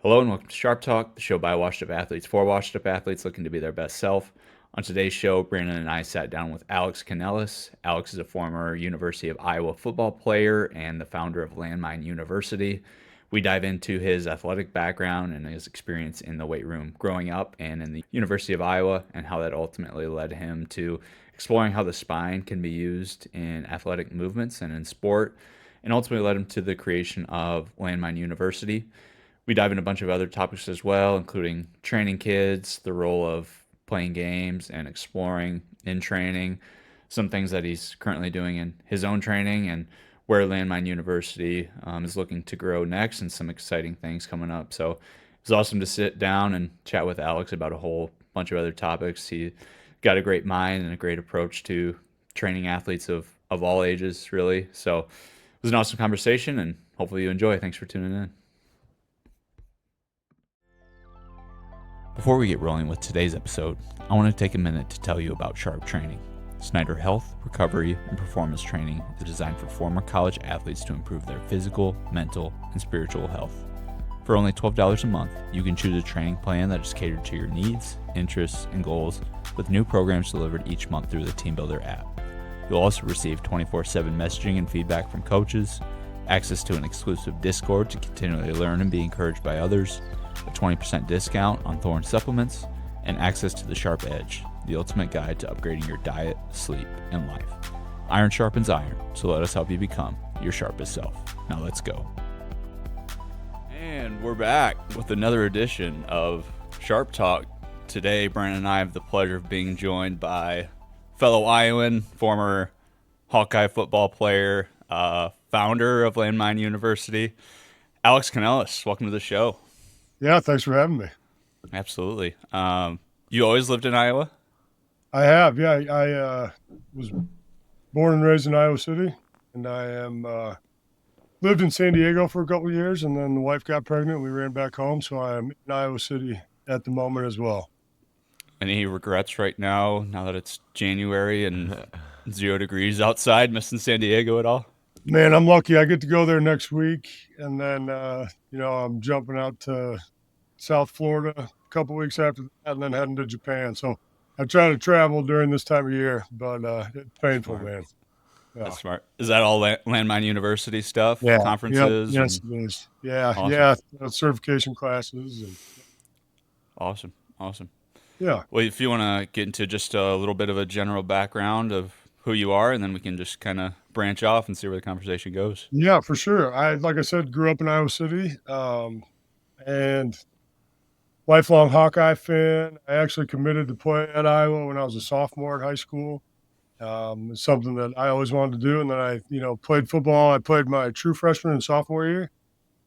Hello and welcome to SHRP Talk, the show by washed up athletes for washed up athletes looking to be their best self. On today's show, Brandon and I sat down with Alex Kanellis. Alex is a former University of Iowa football player and the founder of Landmine University. We dive into his athletic background and his experience in the weight room growing up and in the University of Iowa, and how that ultimately led him to exploring how the spine can be used in athletic movements and in sport, and ultimately led him to the creation of Landmine University. We dive into a bunch of other topics as well, including training kids, the role of playing games and exploring in training, some things that he's currently doing in his own training, and where Landmine University is looking to grow next, and some exciting things coming up. So it was awesome to sit down and chat with Alex about a whole bunch of other topics. He got a great mind and a great approach to training athletes of all ages, really. So it was an awesome conversation, and hopefully you enjoy. Thanks for tuning in. Before we get rolling with today's episode, I want to take a minute to tell you about SHRP Training. Snyder Health, Recovery, and Performance Training is designed for former college athletes to improve their physical, mental, and spiritual health. For only $12 a month, you can choose a training plan that is catered to your needs, interests, and goals, with new programs delivered each month through the Team Builder app. You'll also receive 24/7 messaging and feedback from coaches, access to an exclusive Discord to continually learn and be encouraged by others, a 20% discount on Thorne supplements, and access to the SHRP Edge, the ultimate guide to upgrading your diet, sleep, and life. Iron sharpens iron, so let us help you become your sharpest self. Now let's go. And we're back with another edition of SHRP Talk. Today, Brandon and I have the pleasure of being joined by fellow Iowan, former Hawkeye football player, founder of Landmine University, Alex Kanellis. Welcome to the show. Yeah, thanks for having me. Absolutely. You always lived in Iowa? I have, yeah. I was born and raised in Iowa City, and I lived in San Diego for a couple of years, and then the wife got pregnant, and we ran back home, so I'm in Iowa City at the moment as well. Any regrets right now that it's January and 0 degrees outside, missing San Diego at all? Man, I'm lucky. I get to go there next week, and then I'm jumping out to South Florida a couple of weeks after that, and then heading to Japan. So I try to travel during this time of year, but it's painful, Smart. man. Yeah. That's smart. Is that all Landmine University stuff? Yeah. Conferences? Yes, it is. Yeah. Awesome. Yeah. Certification classes. And, Awesome. yeah. Well, if you want to get into just a little bit of a general background of who you are, and then we can just kind of branch off and see where the conversation goes. Yeah, for sure. Like I said, grew up in Iowa City, and lifelong Hawkeye fan. I actually committed to play at Iowa when I was a sophomore in high school. It's something that I always wanted to do. And then I, played football. I played my true freshman and sophomore year,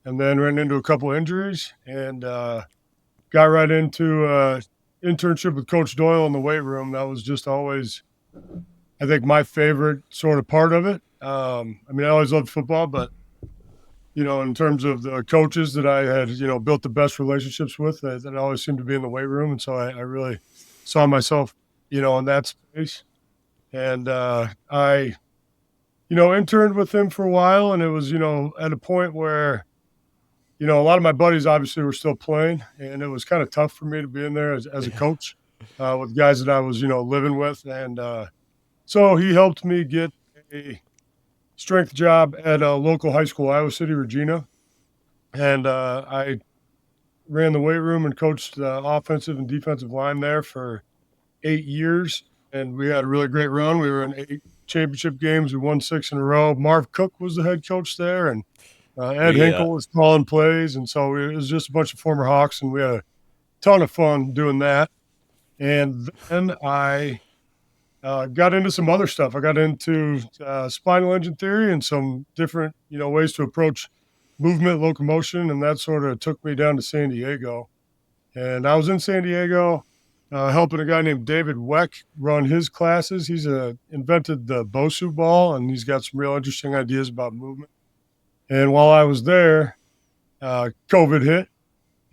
and then ran into a couple injuries, and got right into internship with Coach Doyle in the weight room. That was just always, I think, my favorite sort of part of it. I always loved football, but in terms of the coaches that I had, built the best relationships with, that always seemed to be in the weight room. And so I really saw myself, in that space. And I interned with him for a while, and it was, at a point where, a lot of my buddies obviously were still playing, and it was kind of tough for me to be in there as a coach with guys that I was, living with. And so he helped me get a strength job at a local high school, Iowa City, Regina. And I ran the weight room and coached the offensive and defensive line there for 8 years. And we had a really great run. We were in 8 championship games. We won 6 in a row. Marv Cook was the head coach there, and Ed Hinkle was calling plays. And so it was just a bunch of former Hawks, and we had a ton of fun doing that. And then I got into some other stuff. I got into spinal engine theory and some different, ways to approach movement, locomotion, and that sort of took me down to San Diego. And I was in San Diego helping a guy named David Weck run his classes. He's invented the Bosu ball, and he's got some real interesting ideas about movement. And while I was there, COVID hit.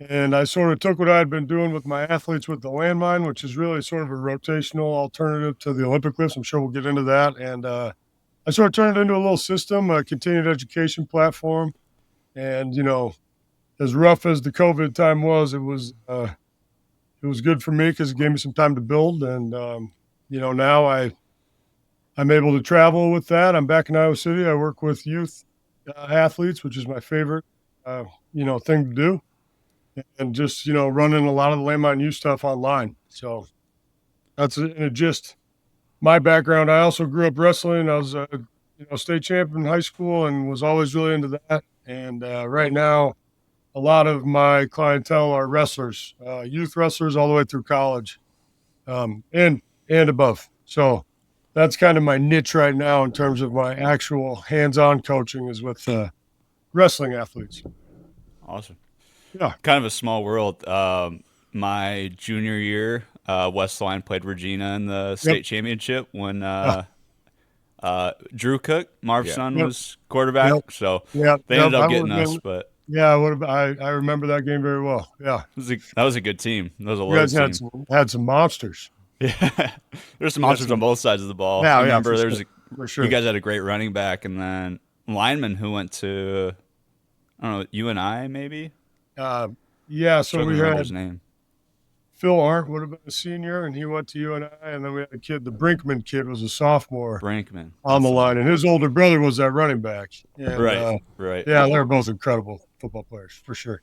And I sort of took what I had been doing with my athletes with the Landmine, which is really sort of a rotational alternative to the Olympic lifts. I'm sure we'll get into that. And I sort of turned it into a little system, a continued education platform. And, as rough as the COVID time was, it was good for me because it gave me some time to build. And, now I'm able to travel with that. I'm back in Iowa City. I work with youth athletes, which is my favorite, thing to do. And just, running a lot of the Landmine U stuff online. So that's just my background. I also grew up wrestling. I was a state champion in high school and was always really into that. And right now, a lot of my clientele are wrestlers, youth wrestlers all the way through college, and above. So that's kind of my niche right now in terms of my actual hands-on coaching is with wrestling athletes. Awesome. Yeah. Kind of a small world. My junior year, Westline played Regina in the state championship when Drew Cook, Marv's son, was quarterback. So they ended up getting us, but yeah, I remember that game very well. Yeah, that was a good team. That was a you guys had some monsters. Yeah, there's some monsters on both sides of the ball. Yeah, I remember for sure. You guys had a great running back, and then lineman who went to, I don't know, UNI maybe. Yeah, so we had his name. Phil Arndt would have been a senior, and he went to UNI, and then we had a kid, the Brinkman kid was a sophomore. Brinkman on the line, and his older brother was that running back. And, right. Yeah, they were both incredible football players for sure.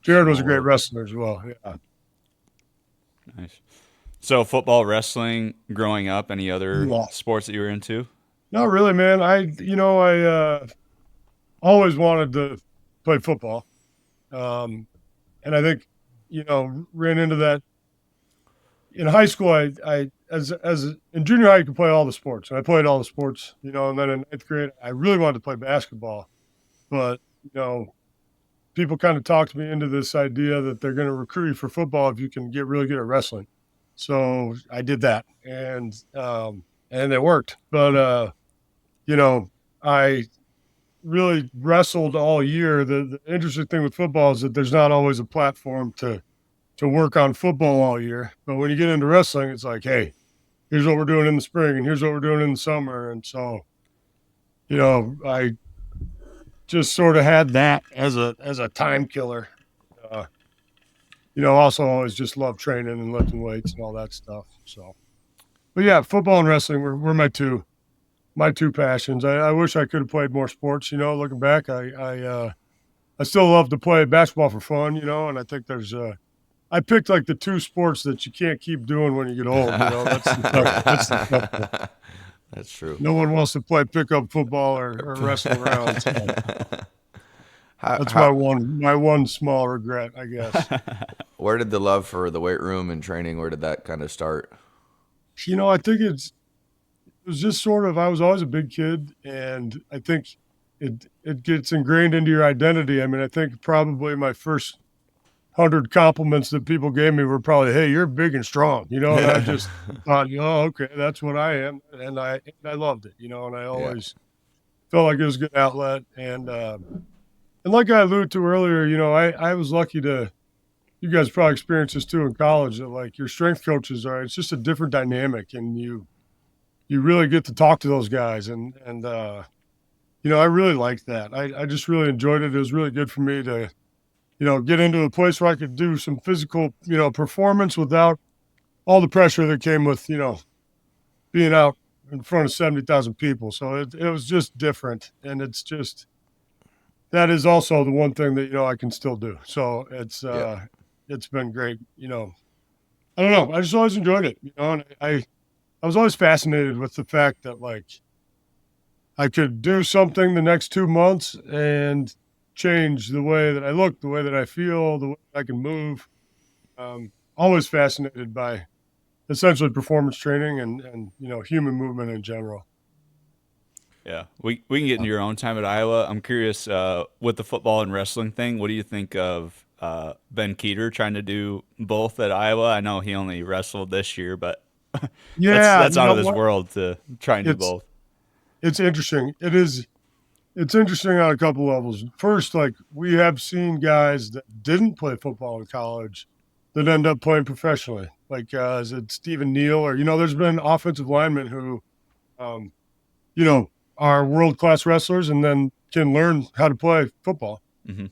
Jared was a great wrestler as well. Yeah. Nice. So football, wrestling, growing up, any other sports that you were into? Not really, man. I always wanted to play football. And I think, ran into that in high school. I in junior high, you could play all the sports, and I played all the sports, and then in 8th grade, I really wanted to play basketball, but, people kind of talked me into this idea that they're going to recruit you for football if you can get really good at wrestling. So I did that, and it worked. But, I really wrestled all year. The interesting thing with football is that there's not always a platform to work on football all year. But when you get into wrestling, it's like, hey, here's what we're doing in the spring, and here's what we're doing in the summer. And so, I just sort of had that as a time killer. Also always just loved training and lifting weights and all that stuff. So, but yeah, football and wrestling were my two passions. I wish I could have played more sports. Looking back, I still love to play basketball for fun. And I think there's I picked like the two sports that you can't keep doing when you get old. That's the tough one. That's true. No one wants to play pickup football or wrestle around. So. That's my one small regret, I guess. Where did the love for the weight room and training, where did that kind of start? I think it was just sort of, I was always a big kid, and I think it gets ingrained into your identity. I mean, I think probably my first 100 compliments that people gave me were probably, hey, you're big and strong, and I just thought, okay, that's what I am. And I loved it, and I always felt like it was a good outlet. And like I alluded to earlier, I was lucky you guys probably experienced this too in college, that like your strength coaches it's just a different dynamic, and you really get to talk to those guys. And I really liked that. I just really enjoyed it. It was really good for me to, get into a place where I could do some physical, performance without all the pressure that came with, being out in front of 70,000 people. So it was just different. And it's just, that is also the one thing that, I can still do. So it's been great. I don't know. I just always enjoyed it, and I was always fascinated with the fact that like I could do something the next 2 months and change the way that I look, the way that I feel, the way I can move. Always fascinated by essentially performance training and human movement in general. Yeah, we can get into your own time at Iowa. I'm curious, with the football and wrestling thing, what do you think of Ben Keeter trying to do both at Iowa? I know he only wrestled this year, but that's out of this world to try and do both. It's interesting. It's interesting on a couple levels. First, like we have seen guys that didn't play football in college that end up playing professionally. Like, is it Stephen Neal or, there's been offensive linemen who, are world-class wrestlers and then can learn how to play football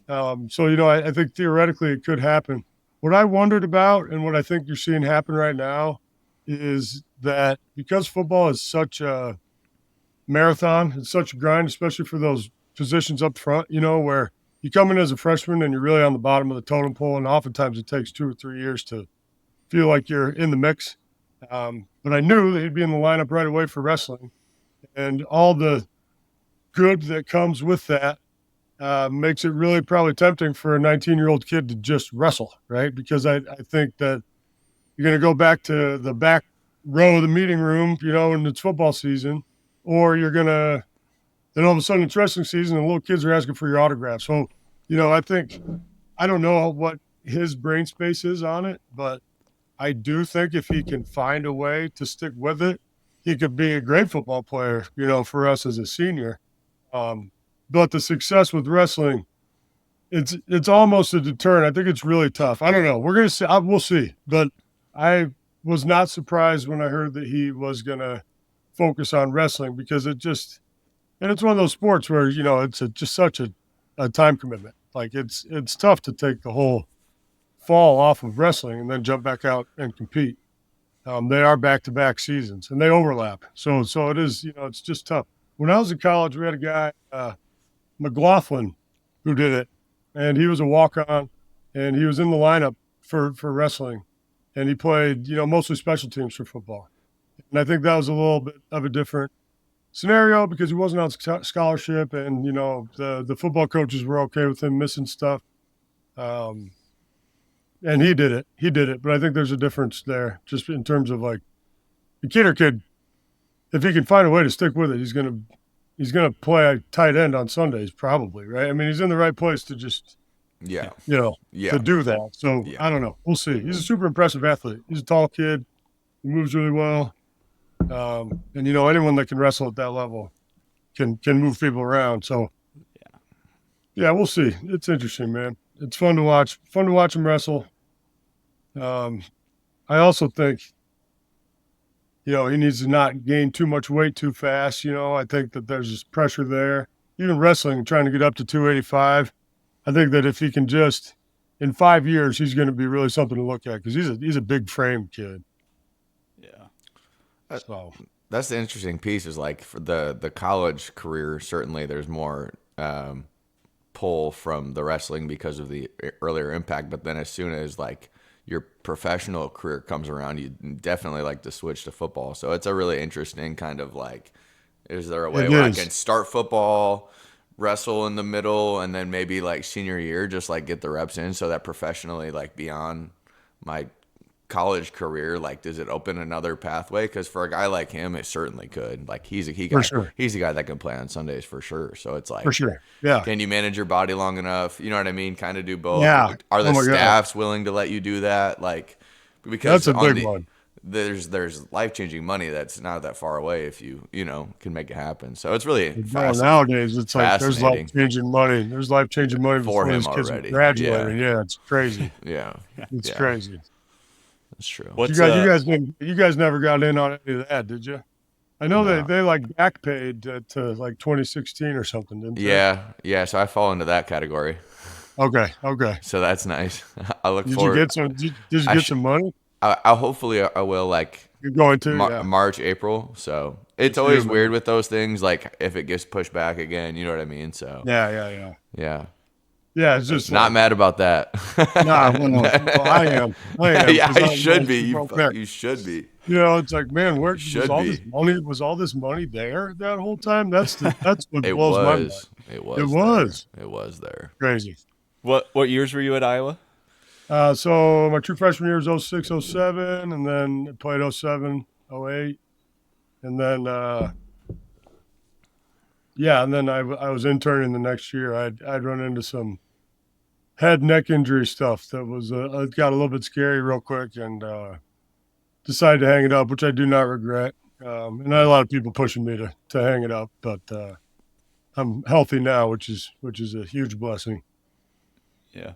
So, you know, I think theoretically it could happen. What I wondered about and what I think you're seeing happen right now is that because football is such a marathon, it's such a grind, especially for those positions up front, you know, where you come in as a freshman and you're really on the bottom of the totem pole, and oftentimes it takes 2 or 3 years to feel like you're in the mix. But I knew that he'd be in the lineup right away for wrestling, and all the good that comes with that makes it really probably tempting for a 19-year-old kid to just wrestle, right? Because I think that you're going to go back to the back row of the meeting room, you know, when it's football season, or you're going to, then all of a sudden it's wrestling season and little kids are asking for your autograph. So, you know, I don't know what his brain space is on it, but I do think if he can find a way to stick with it, he could be a great football player, you know, for us as a senior. But the success with wrestling, it's almost a deterrent. I think it's really tough. I don't know. We're going to see. We'll see. But I was not surprised when I heard that he was going to focus on wrestling because it just – and it's one of those sports where, you know, it's just such a time commitment. Like it's tough to take the whole fall off of wrestling and then jump back out and compete. They are back-to-back seasons and they overlap. So it is, you know, it's just tough. When I was in college, we had a guy, McLaughlin, who did it, and he was a walk-on, and he was in the lineup for wrestling, and he played, you know, mostly special teams for football. And I think that was a little bit of a different scenario because he wasn't on scholarship, and, you know, the football coaches were okay with him missing stuff. And he did it, but I think there's a difference there just in terms of, like, the kid, if he can find a way to stick with it, he's gonna play a tight end on Sundays probably, right? I mean, he's in the right place to just, you know, to do that. So I don't know. We'll see. He's a super impressive athlete. He's a tall kid. He moves really well. And, you know, anyone that can wrestle at that level can move people around. So yeah, we'll see. It's interesting, man. It's fun to watch him wrestle. I also think, you know, he needs to not gain too much weight too fast. You know, I think that there's this pressure there. Even wrestling, trying to get up to 285. I think that if he can just, in 5 years, he's going to be really something to look at because he's a big frame kid. Yeah. So that's the interesting piece is like for the college career, certainly there's more pull from the wrestling because of the earlier impact. But then as soon as like your professional career comes around, you definitely like to switch to football. So it's a really interesting kind of like, is there a way where I can start football, wrestle in the middle, and then maybe like senior year, just like get the reps in so that professionally, like beyond my college career, like does it open another pathway? Because for a guy like him, it certainly could. Like he's a guy that can play on Sundays for sure. So it's like, for sure. Yeah. Can you manage your body long enough? You know what I mean? Kind of do both. Yeah. Are the staffs willing to let you do that? Like, because that's a big one. There's life-changing money that's not that far away if you can make it happen. So it's really fascinating. Nowadays it's like there's life-changing money. There's life-changing money for him these kids already. Graduating. Yeah, it's crazy. It's crazy. That's true. You guys never got in on any of that, did you? I know they like back paid to like 2016 or something, didn't they? Yeah. So I fall into that category. Okay. So that's nice. I look did forward. Did you get some money? I hopefully I will like. You're going to March, April. So it's always weird with those things. Like if it gets pushed back again, you know what I mean? So yeah. Yeah, it's just not mad about that. I am. Yeah, I should be. You should be. You know, it's like, man, where was all this money? Was all this money there that whole time? That's what blows my mind. It was there. Crazy. What years were you at Iowa? So my true freshman year was 06, 07, and then I played 07, 08. And then, and then I was interning the next year. I'd run into some head neck injury stuff that was it got a little bit scary real quick and decided to hang it up, which I do not regret. And I had a lot of people pushing me to hang it up, but I'm healthy now, which is a huge blessing. Yeah.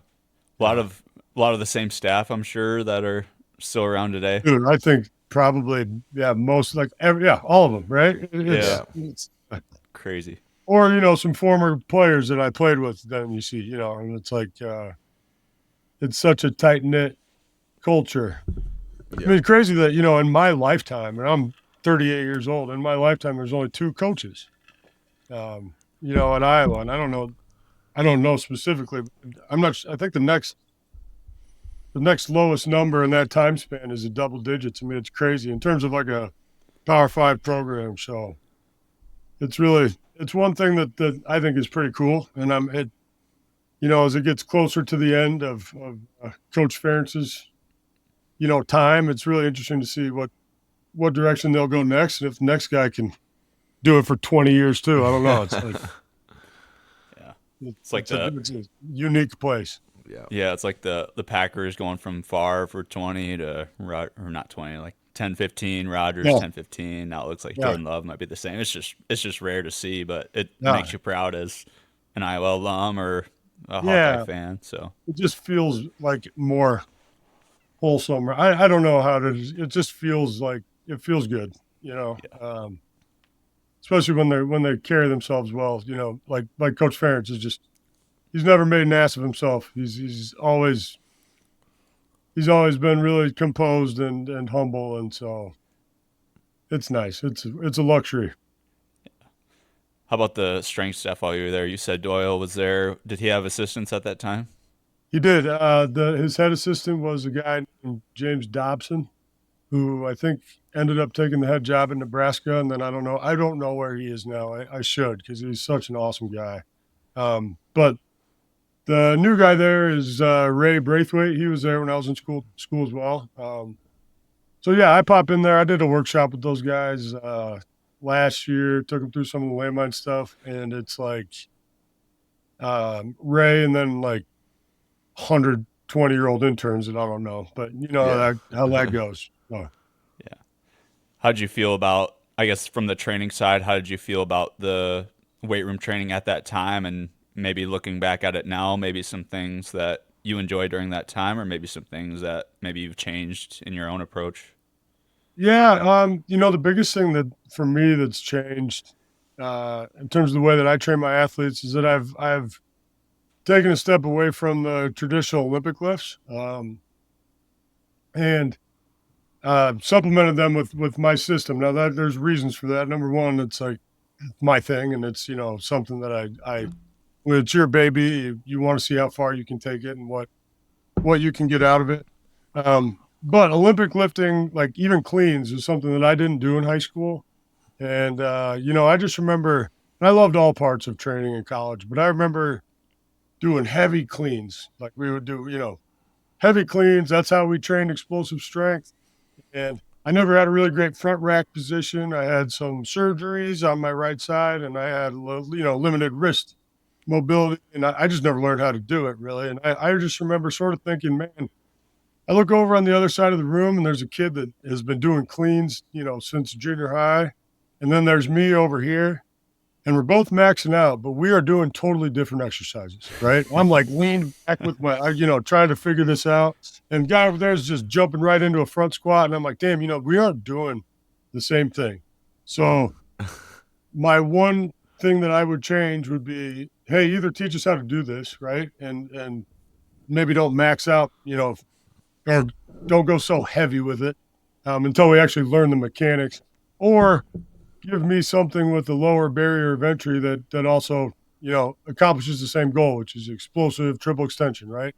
A lot of the same staff, I'm sure, that are still around today. Dude, I think probably, most all of them, right? It's crazy. or some former players that I played with. Then you see, and it's like it's such a tight knit culture. Yeah. I mean, crazy that in my lifetime, and I'm 38 years old. In my lifetime, there's only 2 coaches, at Iowa, and I don't know specifically. I'm not. I think the next lowest number in that time span is a double digits. I mean, it's crazy in terms of like a Power 5 program. So it's one thing that I think is pretty cool. And as it gets closer to the end of Coach Ferentz's, time, it's really interesting to see what direction they'll go next. And if the next guy can do it for 20 years too, I don't know. It's like, Yeah. it's a unique place. Yeah. Yeah, it's like the Packers going from Favre for 20 to or not 20, like 10, 15, Rodgers Yeah. 10, 15. Now it looks like Yeah. Jordan Love might be the same. It's just rare to see, but it Yeah. makes you proud as an Iowa alum or a Yeah. Hawkeye fan. So It just feels like more wholesome. I don't know how it just feels like it feels good, especially when they carry themselves well, like Coach Ferentz is just, he's never made an ass of himself. He's always been really composed and humble. And so it's nice. It's a luxury. how about the strength stuff while you were there? You said Doyle was there. Did he have assistants at that time? He did. His head assistant was a guy named James Dobson, who I think ended up taking the head job in Nebraska. And then I don't know where he is now. I should, because he's such an awesome guy. But the new guy there is Ray Braithwaite. He was there when I was in school as well. So yeah, I pop in there. I did a workshop with those guys last year. Took them through some of the landmine stuff, and it's like Ray and then like 120-year-old interns that I don't know, but how that goes. Oh. Yeah. How did you feel about, I guess, from the training side, how did you feel about the weight room training at that time, and maybe looking back at it now, maybe some things that you enjoyed during that time, or maybe some things that maybe you've changed in your own approach? Yeah, the biggest thing that for me that's changed in terms of the way that I train my athletes is that I've taken a step away from the traditional Olympic lifts and supplemented them with my system. Now that there's reasons for that. Number one, it's like my thing, and it's something that I when it's your baby, you want to see how far you can take it and what you can get out of it. But Olympic lifting, like even cleans, is something that I didn't do in high school. And, I just remember, and I loved all parts of training in college, but I remember doing heavy cleans. Like we would do, heavy cleans. That's how we trained explosive strength. And I never had a really great front rack position. I had some surgeries on my right side, and I had, limited wrist mobility. And I just never learned how to do it, really. And I just remember sort of thinking, man, I look over on the other side of the room, and there's a kid that has been doing cleans, since junior high. And then there's me over here, and we're both maxing out, but we are doing totally different exercises, right? I'm like leaned back with my, trying to figure this out. And the guy over there is just jumping right into a front squat. And I'm like, damn, we aren't doing the same thing. So my one thing that I would change would be, hey, either teach us how to do this, right? And maybe don't max out, or don't go so heavy with it until we actually learn the mechanics, or give me something with a lower barrier of entry that also, accomplishes the same goal, which is explosive triple extension, right?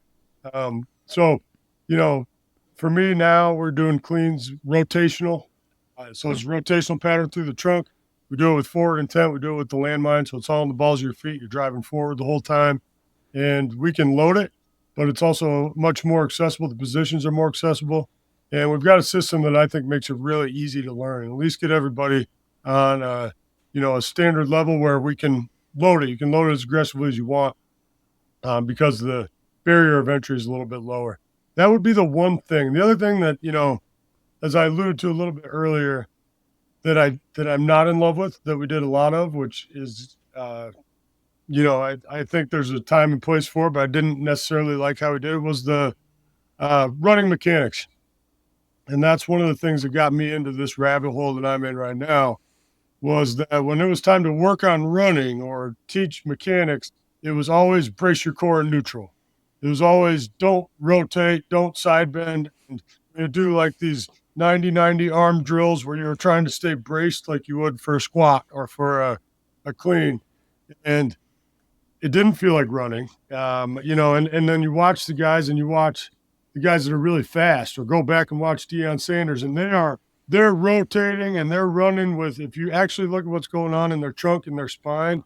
So, for me now, we're doing cleans rotational. So it's rotational pattern through the trunk. We do it with forward intent. We do it with the landmine. So it's all on the balls of your feet. You're driving forward the whole time, and we can load it, but it's also much more accessible. The positions are more accessible, and we've got a system that I think makes it really easy to learn and at least get everybody on a standard level where we can load it. You can load it as aggressively as you want because the barrier of entry is a little bit lower. That would be the one thing. The other thing that, as I alluded to a little bit earlier, that I'm not in love with, that we did a lot of, which is, I think there's a time and place for it, but I didn't necessarily like how we did it, was the running mechanics. And that's one of the things that got me into this rabbit hole that I'm in right now. was that when it was time to work on running or teach mechanics, it was always brace your core in neutral. It was always don't rotate, don't side bend, and you do like these 90-90 arm drills where you're trying to stay braced like you would for a squat or for a clean. And it didn't feel like running, and then you watch the guys and you watch the guys that are really fast, or go back and watch Deion Sanders, and they're rotating and they're running with, if you actually look at what's going on in their trunk and their spine,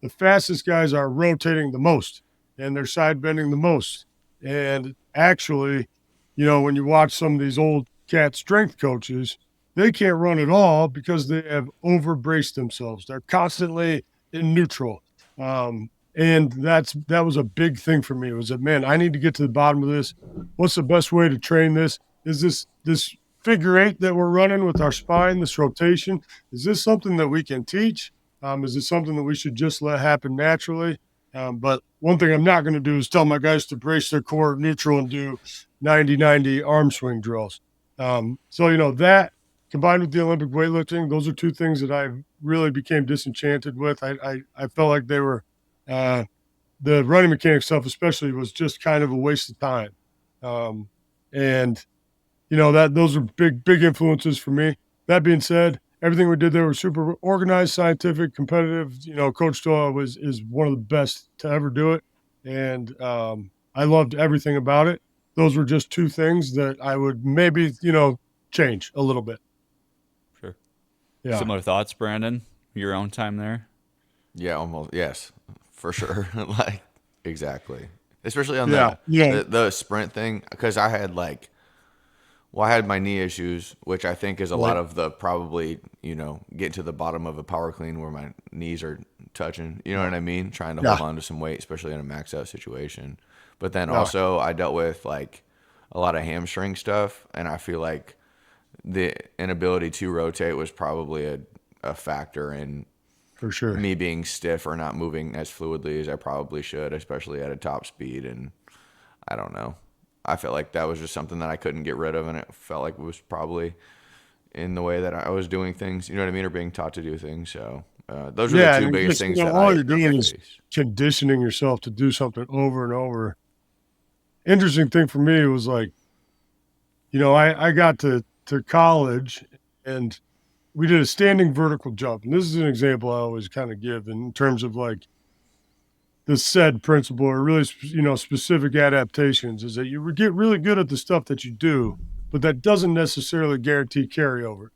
the fastest guys are rotating the most and they're side bending the most. And actually, when you watch some of these old cat strength coaches, they can't run at all because they have over braced themselves. They're constantly in neutral. And that was a big thing for me. It was that, man, I need to get to the bottom of this. What's the best way to train this? Is this figure eight that we're running with our spine, this rotation, is this something that we can teach? Is it something that we should just let happen naturally? But one thing I'm not going to do is tell my guys to brace their core neutral and do 90-90 arm swing drills. So that combined with the Olympic weightlifting, those are two things that I really became disenchanted with. I felt like they were the running mechanic stuff especially was just kind of a waste of time. And that those are big influences for me. That being said, everything we did there was super organized, scientific, competitive. Coach Doyle is one of the best to ever do it. And I loved everything about it. Those were just two things that I would maybe, change a little bit. Sure. Yeah. Similar thoughts, Brandon? Your own time there? Yeah, almost. Yes, for sure. Like, exactly. Especially on Yeah. the sprint thing, because I had I had my knee issues, which I think is a lot of the probably, getting to the bottom of a power clean where my knees are touching, you know what I mean? Trying to hold on to some weight, especially in a max out situation. But then also I dealt with a lot of hamstring stuff, and I feel like the inability to rotate was probably a factor in For sure. me being stiff or not moving as fluidly as I probably should, especially at a top speed. And I don't know. I felt like that was just something that I couldn't get rid of, and it felt like it was probably in the way that I was doing things, you know what I mean, or being taught to do things. So those are the two biggest things that all I you're doing is face. conditioning yourself to do something over and over. Interesting thing for me was I got to college and we did a standing vertical jump. And this is an example I always kind of give in terms of the SAID principle, or really, specific adaptations, is that you get really good at the stuff that you do, but that doesn't necessarily guarantee carryover.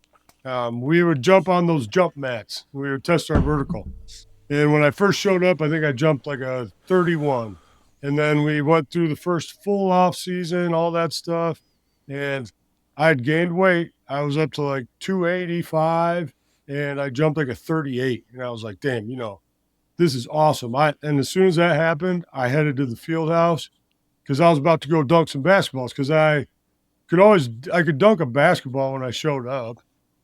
We would jump on those jump mats. We would test our vertical. And when I first showed up, I think I jumped like a 31. And then we went through the first full off season, all that stuff. And I had gained weight. I was up to 285 and I jumped like a 38. And I was like, damn, this is awesome. And as soon as that happened, I headed to the field house because I was about to go dunk some basketballs, because I could dunk a basketball when I showed up.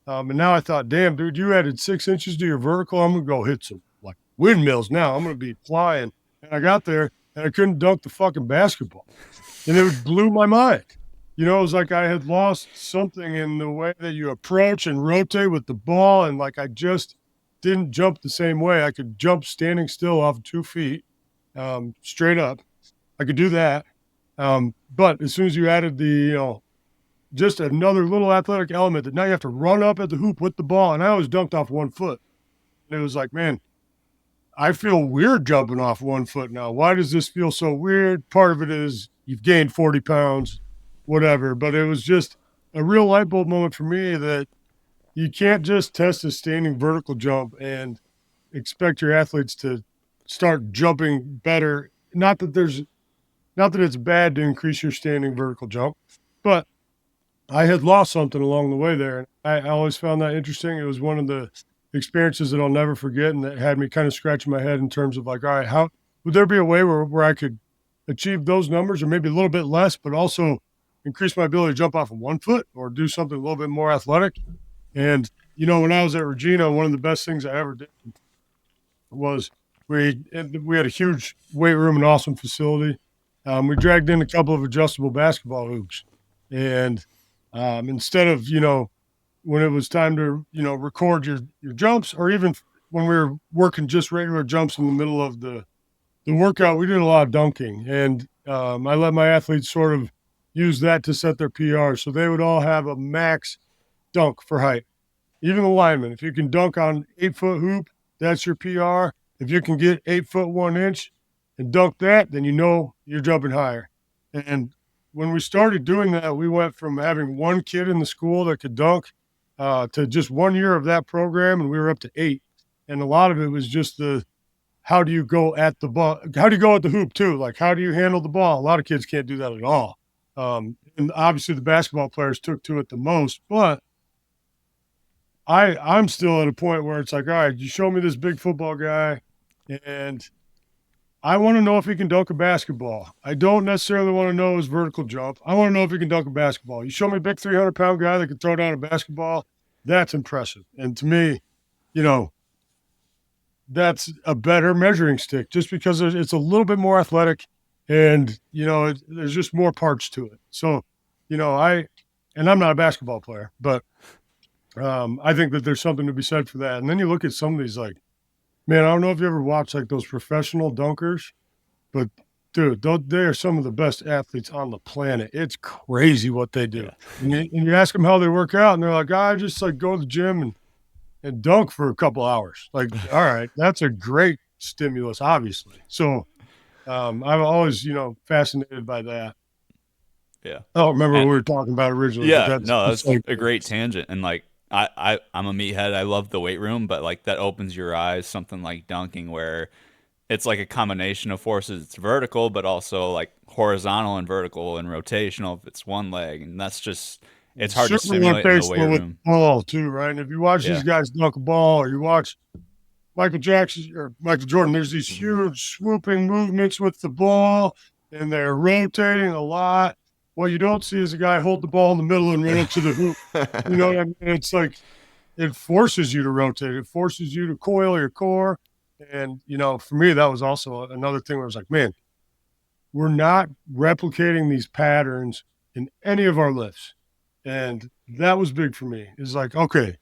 And now I thought, damn, dude, you added 6 inches to your vertical. I'm going to go hit some windmills now. I'm going to be flying. And I got there and I couldn't dunk the fucking basketball. And it blew my mind. It was like I had lost something in the way that you approach and rotate with the ball. And I just didn't jump the same way. I could jump standing still off 2 feet, straight up. I could do that. But as soon as you added the, just another little athletic element that now you have to run up at the hoop with the ball. And I always dunked off 1 foot. And it was like, man, I feel weird jumping off 1 foot now. Why does this feel so weird? Part of it is you've gained 40 pounds, whatever. But it was just a real light bulb moment for me that you can't just test a standing vertical jump and expect your athletes to start jumping better. Not that it's bad to increase your standing vertical jump, but I had lost something along the way there. And I always found that interesting. It was one of the experiences that I'll never forget, and that had me kind of scratching my head in terms of all right, how would there be a way where I could achieve those numbers, or maybe a little bit less, but also increase my ability to jump off of 1 foot or do something a little bit more athletic? And, when I was at Regina, one of the best things I ever did was we had a huge weight room, an awesome facility. We dragged in a couple of adjustable basketball hoops. And instead of, when it was time to, record your jumps, or even when we were working just regular jumps in the middle of the workout, we did a lot of dunking. And I let my athletes sort of use that to set their PR. So they would all have a max dunk for height. Even the linemen, if you can dunk on 8-foot hoop, that's your PR. If you can get 8 foot 1 inch and dunk that, then you're jumping higher. And when we started doing that, we went from having one kid in the school that could dunk to just 1 year of that program, and we were up to 8. And a lot of it was just how do you go at the ball? How do you go at the hoop too? Like, how do you handle the ball? A lot of kids can't do that at all. And obviously the basketball players took to it the most, but I'm still at a point where it's like, all right, you show me this big football guy, and I want to know if he can dunk a basketball. I don't necessarily want to know his vertical jump. I want to know if he can dunk a basketball. You show me a big 300-pound guy that can throw down a basketball, that's impressive. And to me, that's a better measuring stick, just because it's a little bit more athletic, and there's just more parts to it. So, I'm not a basketball player, but I think that there's something to be said for that. And then you look at some of these, like, man, I don't know if you ever watched like those professional dunkers, but dude, they are some of the best athletes on the planet. It's crazy what they do. Yeah. And you ask them how they work out, and they're like, I just like go to the gym and dunk for a couple hours. Like, all right, that's a great stimulus, obviously. So I'm always, fascinated by that. Yeah. I don't remember what we were talking about originally. Yeah, that's like a great tangent. And like, I'm a meathead. I love the weight room, but like that opens your eyes, something like dunking, where it's like a combination of forces. It's vertical, but also like horizontal and vertical and rotational if it's one leg. And that's just, it's hard to simulate in the weight room. With ball too, right? And if you watch these guys dunk a ball, or you watch Michael Jackson or Michael Jordan, there's these huge swooping movements with the ball, and they're rotating a lot. What you don't see is a guy hold the ball in the middle and run up to the hoop. You know what I mean? It's like, it forces you to rotate. It forces you to coil your core. And, for me, that was also another thing where I was like, man, we're not replicating these patterns in any of our lifts. And that was big for me. It's like, okay,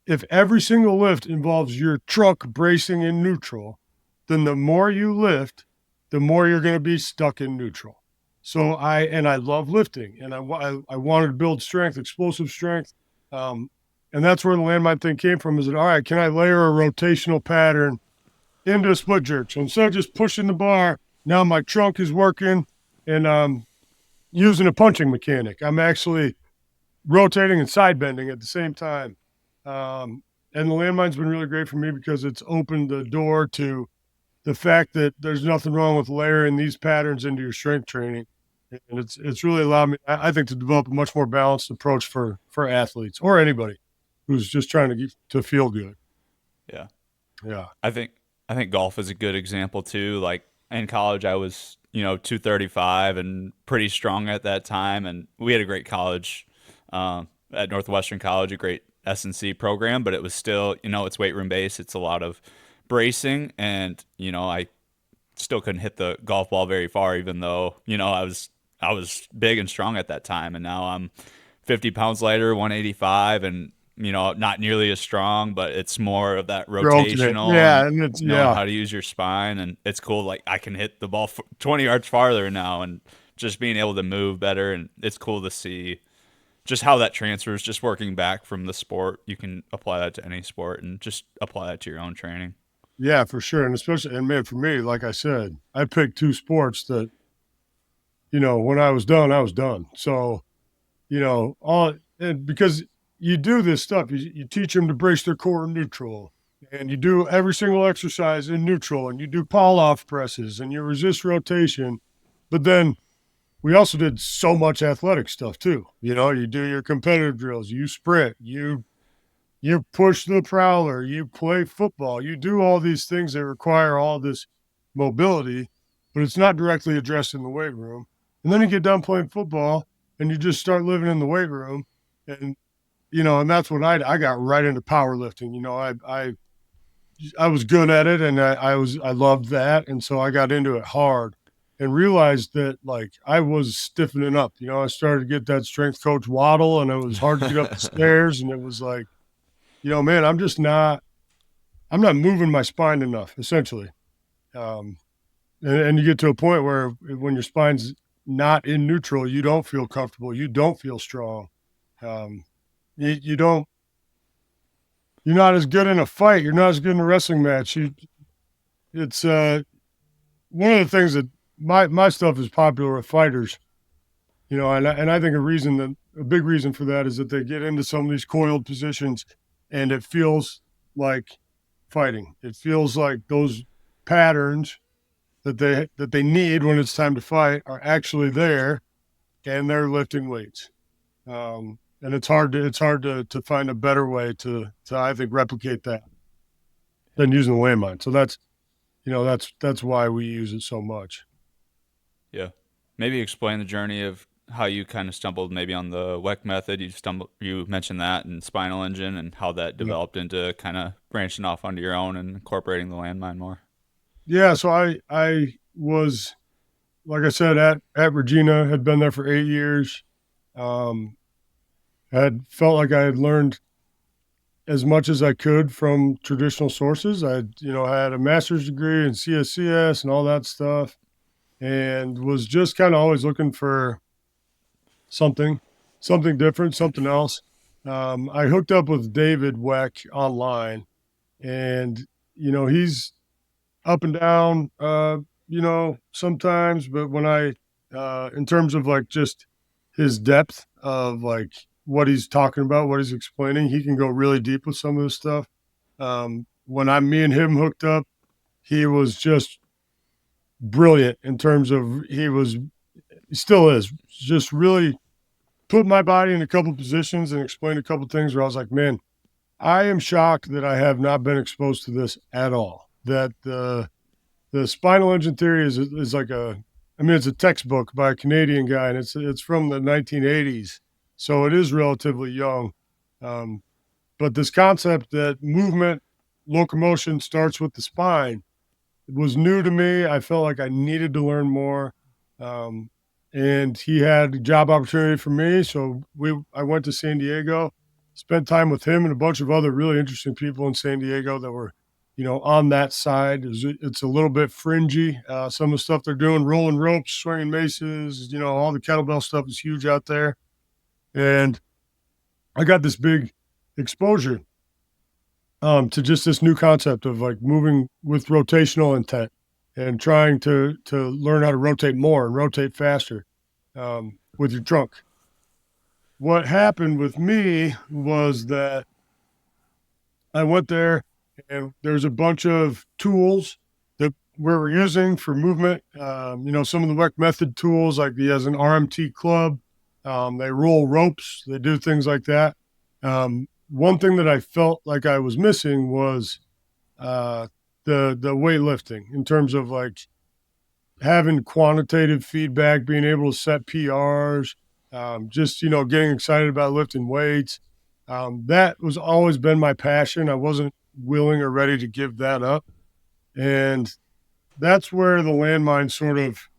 if every single lift involves your truck bracing in neutral, then the more you lift, the more you're going to be stuck in neutral. So I love lifting, and I wanted to build strength, explosive strength. And that's where the landmine thing came from, is that, all right, can I layer a rotational pattern into a split jerk? So instead of just pushing the bar, now my trunk is working, and I'm using a punching mechanic. I'm actually rotating and side bending at the same time. And the landmine's been really great for me because it's opened the door to the fact that there's nothing wrong with layering these patterns into your strength training. And it's really allowed me, I think, to develop a much more balanced approach for athletes or anybody who's just trying to feel good. Yeah. Yeah. I think golf is a good example too. Like in college, I was, 235 and pretty strong at that time. And we had a great college at Northwestern College, a great S&C program, but it was still, it's weight room based. It's a lot of bracing, and I still couldn't hit the golf ball very far, even though I was big and strong at that time. And now I'm 50 pounds lighter, 185, and not nearly as strong, but it's more of that rotational, and it's knowing how to use your spine. And it's cool, like I can hit the ball 20 yards farther now, and just being able to move better. And it's cool to see just how that transfers, just working back from the sport. You can apply that to any sport and just apply that to your own training. Yeah, for sure. And especially, and man, for me, like I said, I picked two sports that, when I was done, I was done. So, because you do this stuff, you teach them to brace their core in neutral, and you do every single exercise in neutral, and you do pull-off presses, and you resist rotation. But then we also did so much athletic stuff too. You do your competitive drills, you sprint, you push the prowler, you play football, you do all these things that require all this mobility, but it's not directly addressed in the weight room. And then you get done playing football and you just start living in the weight room. And, and that's when I got right into powerlifting. I was good at it, and I loved that. And so I got into it hard. and realized that like I was stiffening up. I started to get that strength coach waddle, and it was hard to get up the stairs. And it was like, man, I'm not moving my spine enough, essentially. And you get to a point where when your spine's not in neutral, you don't feel comfortable. You don't feel strong. You don't, you're not as good in a fight. You're not as good in a wrestling match. It's one of the things that my stuff is popular with fighters, and I think a big reason for that is that they get into some of these coiled positions, and it feels like fighting. It feels like those patterns that they need when it's time to fight are actually there, and they're lifting weights. And it's hard to find a better way to I think replicate that than using the landmine. So that's why we use it so much. Yeah. Maybe explain the journey of how you kind of stumbled maybe on the WEC method. You mentioned that and spinal engine and how that developed into kind of branching off onto your own and incorporating the landmine more. Yeah. So I was, like I said, at Regina, had been there for 8 years. Had felt like I had learned as much as I could from traditional sources. I had a master's degree in CSCS and all that stuff, and was just kind of always looking for something different, something else. I hooked up with David Weck online, and he's up and down, sometimes, but when in terms of like just his depth of like what he's talking about, what he's explaining, he can go really deep with some of this stuff. When me and him hooked up, he was just brilliant in terms of he still is just really put my body in a couple positions and explained a couple things where I was like, man, I am shocked that I have not been exposed to this at all. That the spinal engine theory is like it's a textbook by a Canadian guy, and it's from the 1980s. So it is relatively young. But this concept that movement, locomotion starts with the spine was new to me. I felt like I needed to learn more. And he had a job opportunity for me. So I went to San Diego, spent time with him and a bunch of other really interesting people in San Diego that were, on that side. It's a little bit fringy. Some of the stuff they're doing, rolling ropes, swinging maces, all the kettlebell stuff is huge out there. And I got this big exposure to just this new concept of like moving with rotational intent and trying to learn how to rotate more and rotate faster with your trunk. What happened with me was that I went there and there's a bunch of tools that we're using for movement. Some of the WEC method tools, like he has an RMT club. They roll ropes. They do things like that. One thing that I felt like I was missing was the weightlifting in terms of like having quantitative feedback, being able to set PRs, getting excited about lifting weights. That was always been my passion. I wasn't willing or ready to give that up. And that's where the landmine sort of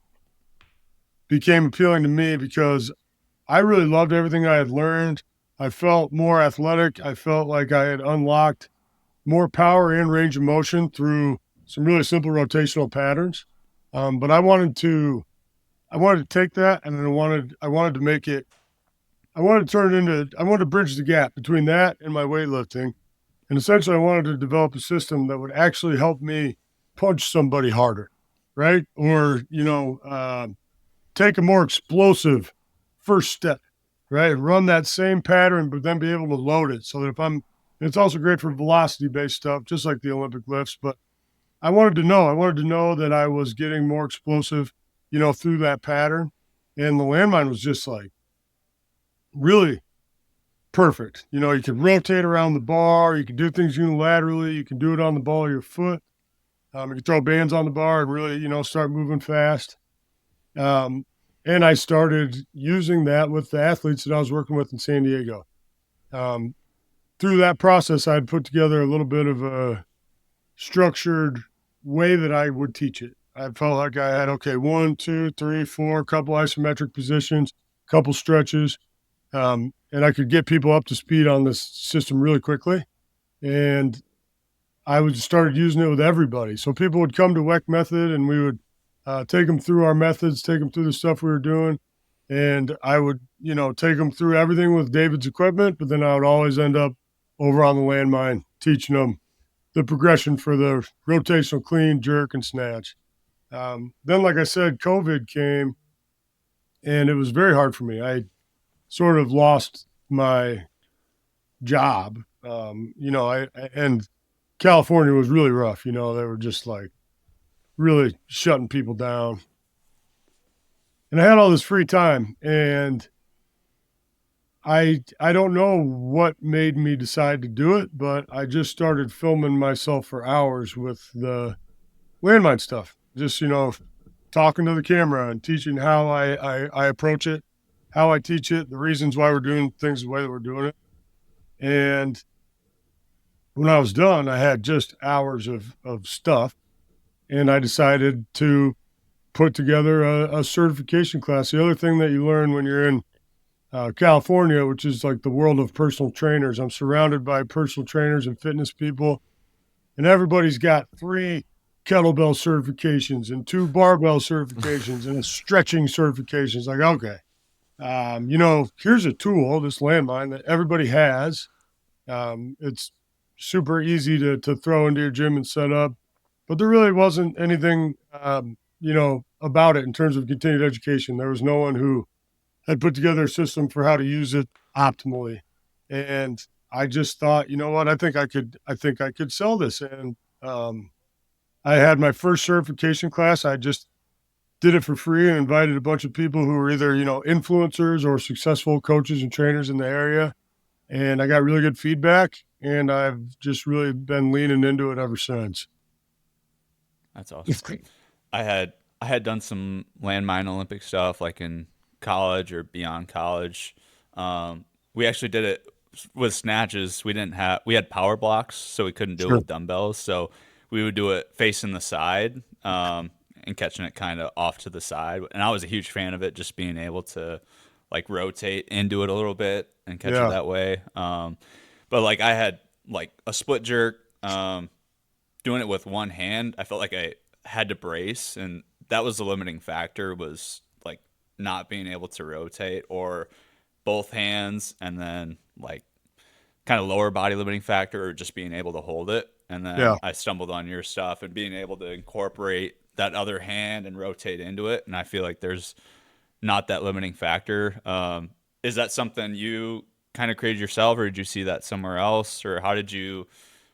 became appealing to me because I really loved everything I had learned. I felt more athletic. I felt like I had unlocked more power and range of motion through some really simple rotational patterns. But I wanted to take that, and then I wanted to make it, I wanted to bridge the gap between that and my weightlifting. And essentially I wanted to develop a system that would actually help me punch somebody harder, right? Or, take a more explosive first step, right? Run that same pattern, but then be able to load it so that it's also great for velocity-based stuff, just like the Olympic lifts. But I wanted to know that I was getting more explosive, through that pattern. And the landmine was just like really perfect. You can rotate around the bar. You can do things unilaterally. You can do it on the ball of your foot. You can throw bands on the bar and really, start moving fast. And I started using that with the athletes that I was working with in San Diego. Through that process, I'd put together a little bit of a structured way that I would teach it. I felt like I had, okay, 1, 2, 3, 4, a couple isometric positions, couple stretches, and I could get people up to speed on this system really quickly. And I would started using it with everybody. So people would come to WEC Method, and we would take them through our methods, take them through the stuff we were doing. And I would, take them through everything with David's equipment, but then I would always end up over on the landmine teaching them the progression for the rotational clean, jerk, and snatch. Then, like I said, COVID came, and it was very hard for me. I sort of lost my job. And California was really rough. They were just like really shutting people down. And I had all this free time, and I don't know what made me decide to do it, but I just started filming myself for hours with the landmine stuff. Just, talking to the camera and teaching how I approach it, how I teach it, the reasons why we're doing things the way that we're doing it. And when I was done, I had just hours of stuff, and I decided to put together a certification class. The other thing that you learn when you're in California, which is like the world of personal trainers, I'm surrounded by personal trainers and fitness people, and everybody's got 3 kettlebell certifications and 2 barbell certifications and a stretching certification. It's like, okay, here's a tool, this landmine that everybody has. It's super easy to throw into your gym and set up, but there really wasn't anything, about it in terms of continued education. There was no one who had put together a system for how to use it optimally. And I just thought, you know what, I think I could sell this. And, I had my first certification class. I just did it for free and invited a bunch of people who were either, influencers or successful coaches and trainers in the area. And I got really good feedback, and I've just really been leaning into it ever since. That's awesome. I had done some landmine Olympic stuff like in college or beyond college. We actually did it with snatches. We had power blocks, so we couldn't do it Sure. with dumbbells. So we would do it facing the side, and catching it kind of off to the side. And I was a huge fan of it, just being able to like rotate into it a little bit and catch it Yeah. that way. But like I had like a split jerk, doing it with one hand. I felt like I had to brace, and that was the limiting factor, was like not being able to rotate, or both hands, and then like kind of lower body limiting factor, or just being able to hold it. And then Yeah. I stumbled on your stuff and being able to incorporate that other hand and rotate into it. And I feel like there's not that limiting factor. Is that something you kind of created yourself, or did you see that somewhere else, or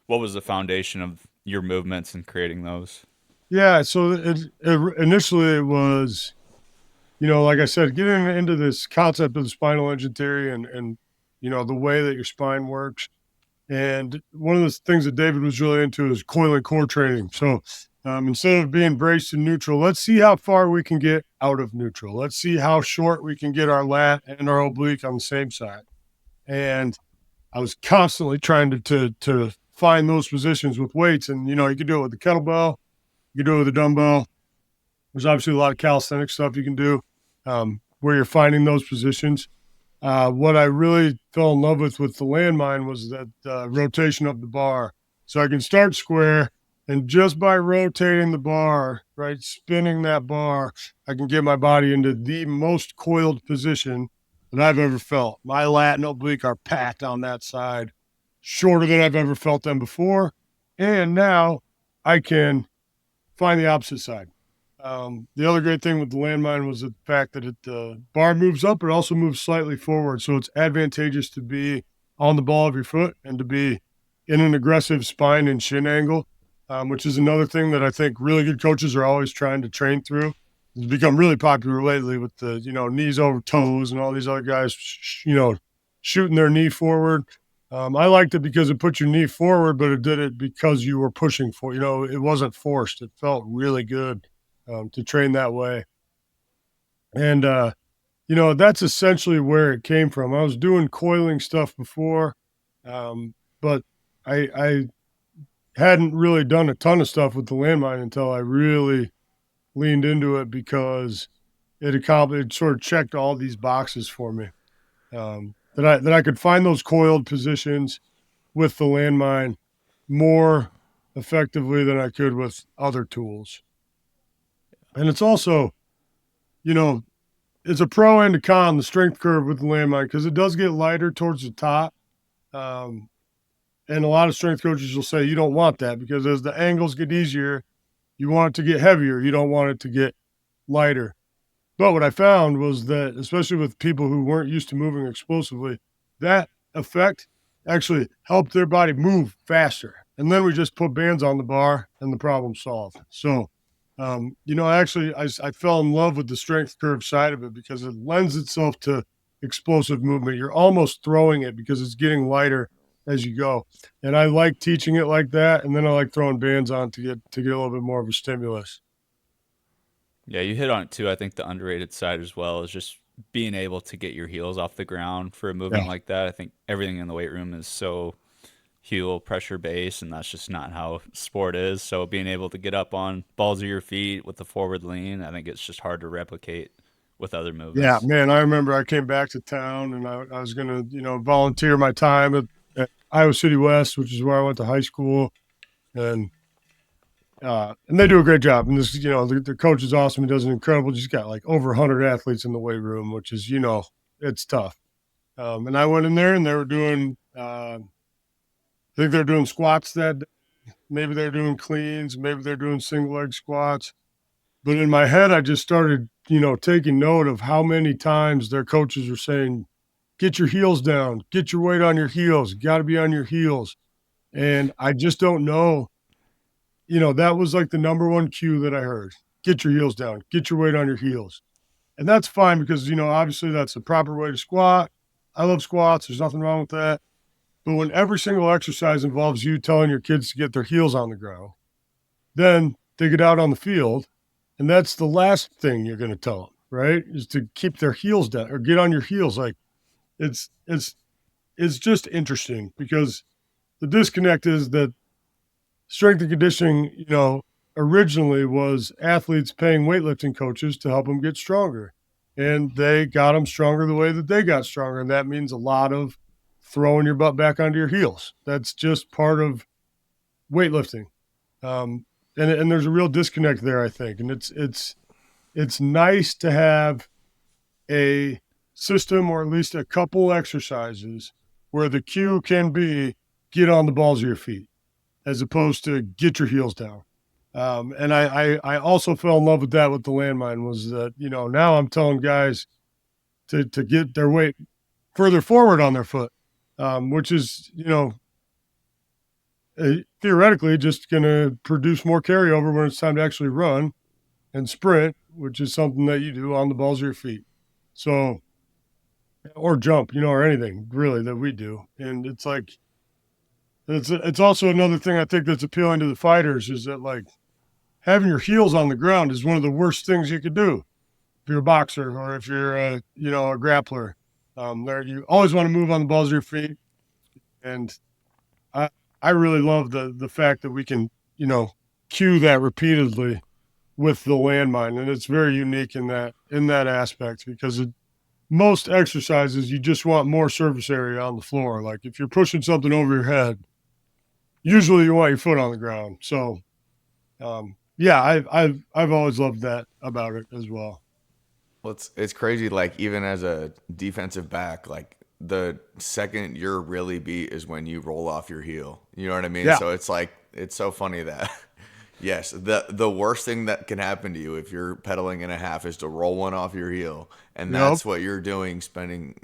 what was the foundation of your movements and creating those? Yeah. So initially it was, like I said, getting into this concept of the spinal engine theory and, the way that your spine works. And one of the things that David was really into is coil and core training. So instead of being braced in neutral, let's see how far we can get out of neutral. Let's see how short we can get our lat and our oblique on the same side. And I was constantly trying to find those positions with weights. And, you could do it with the kettlebell, you can do it with a dumbbell. There's obviously a lot of calisthenic stuff you can do where you're finding those positions. What I really fell in love with the landmine was that rotation of the bar. So I can start square, and just by rotating the bar, right, spinning that bar, I can get my body into the most coiled position that I've ever felt. My lat and oblique are packed on that side, shorter than I've ever felt them before. And now I can find the opposite side. The other great thing with the landmine was the fact that the bar moves up, it also moves slightly forward. So it's advantageous to be on the ball of your foot and to be in an aggressive spine and shin angle, which is another thing that I think really good coaches are always trying to train through. It's become really popular lately with the, knees over toes and all these other guys, shooting their knee forward. I liked it because it put your knee forward, but it did it because you were pushing for, it wasn't forced. It felt really good to train that way. And, that's essentially where it came from. I was doing coiling stuff before, but I hadn't really done a ton of stuff with the landmine until I really leaned into it because it sort of checked all these boxes for me. That I could find those coiled positions with the landmine more effectively than I could with other tools. And it's also, it's a pro and a con, the strength curve with the landmine, because it does get lighter towards the top. And a lot of strength coaches will say you don't want that because as the angles get easier, you want it to get heavier. You don't want it to get lighter. But what I found was that, especially with people who weren't used to moving explosively, that effect actually helped their body move faster. And then we just put bands on the bar and the problem solved. So, actually, I fell in love with the strength curve side of it because it lends itself to explosive movement. You're almost throwing it because it's getting lighter as you go. And I like teaching it like that. And then I like throwing bands on to get a little bit more of a stimulus. Yeah, you hit on it too. I think the underrated side as well is just being able to get your heels off the ground for a movement Yeah. like that. I think everything in the weight room is so heel pressure based, and that's just not how sport is. So being able to get up on balls of your feet with the forward lean, I think it's just hard to replicate with other Yeah, movements. man, I remember I came back to town and I was going to, volunteer my time at Iowa City West, which is where I went to high school. And they do a great job. And this, the coach is awesome. He does an incredible, just got like over 100 athletes in the weight room, which is, it's tough. And I went in there and they were doing, I think they're doing squats that day. Maybe they're doing cleans, maybe they're doing single leg squats. But in my head, I just started, taking note of how many times their coaches were saying, get your heels down, get your weight on your heels, got to be on your heels. And I just don't know, that was like the number one cue that I heard. Get your heels down, get your weight on your heels. And that's fine because, obviously that's the proper way to squat. I love squats. There's nothing wrong with that. But when every single exercise involves you telling your kids to get their heels on the ground, then they get out on the field. And that's the last thing you're going to tell them, right? Is to keep their heels down or get on your heels. Like it's just interesting because the disconnect is that strength and conditioning, originally was athletes paying weightlifting coaches to help them get stronger. And they got them stronger the way that they got stronger. And that means a lot of throwing your butt back onto your heels. That's just part of weightlifting. And there's a real disconnect there, I think. And it's nice to have a system or at least a couple exercises where the cue can be get on the balls of your feet as opposed to get your heels down. And I also fell in love with that with the landmine was that, now I'm telling guys to get their weight further forward on their foot, which is, theoretically just going to produce more carryover when it's time to actually run and sprint, which is something that you do on the balls of your feet. So, or jump, or anything really that we do. And it's like, it's also another thing I think that's appealing to the fighters is that like having your heels on the ground is one of the worst things you could do if you're a boxer or if you're a grappler. You always want to move on the balls of your feet. And I really love the fact that we can, cue that repeatedly with the landmine. And it's very unique in that aspect because most exercises, you just want more surface area on the floor. Like if you're pushing something over your head, usually you want your foot on the ground. So, yeah, I've always loved that about it as well. Well, it's crazy. Like even as a defensive back, like the second you're really beat is when you roll off your heel. You know what I mean? Yeah. So it's like it's so funny that yes, the worst thing that can happen to you if you're pedaling in a half is to roll one off your heel, and Yep. that's what you're doing. Spending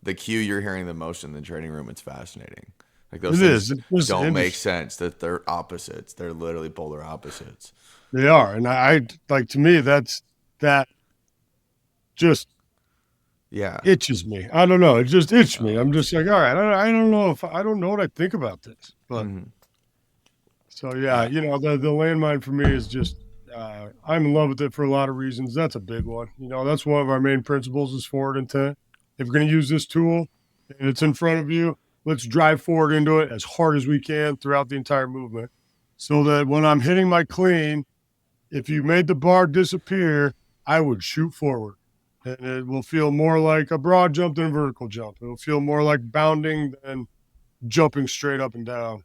the cue you're hearing the most in the training room. It's fascinating. Like those It things is. It's just don't make interesting. sense. That they're opposites. They're literally polar opposites. They are. And I like, to me, that just Yeah. itches me. I don't know. It just itched me. I'm just like, all right, I don't know I don't know what I think about this, but Mhm. so yeah, the landmine for me is just, I'm in love with it for a lot of reasons. That's a big one. That's one of our main principles is forward intent. If we're going to use this tool and it's in front of you, let's drive forward into it as hard as we can throughout the entire movement so that when I'm hitting my clean, if you made the bar disappear, I would shoot forward. And it will feel more like a broad jump than a vertical jump. It will feel more like bounding than jumping straight up and down.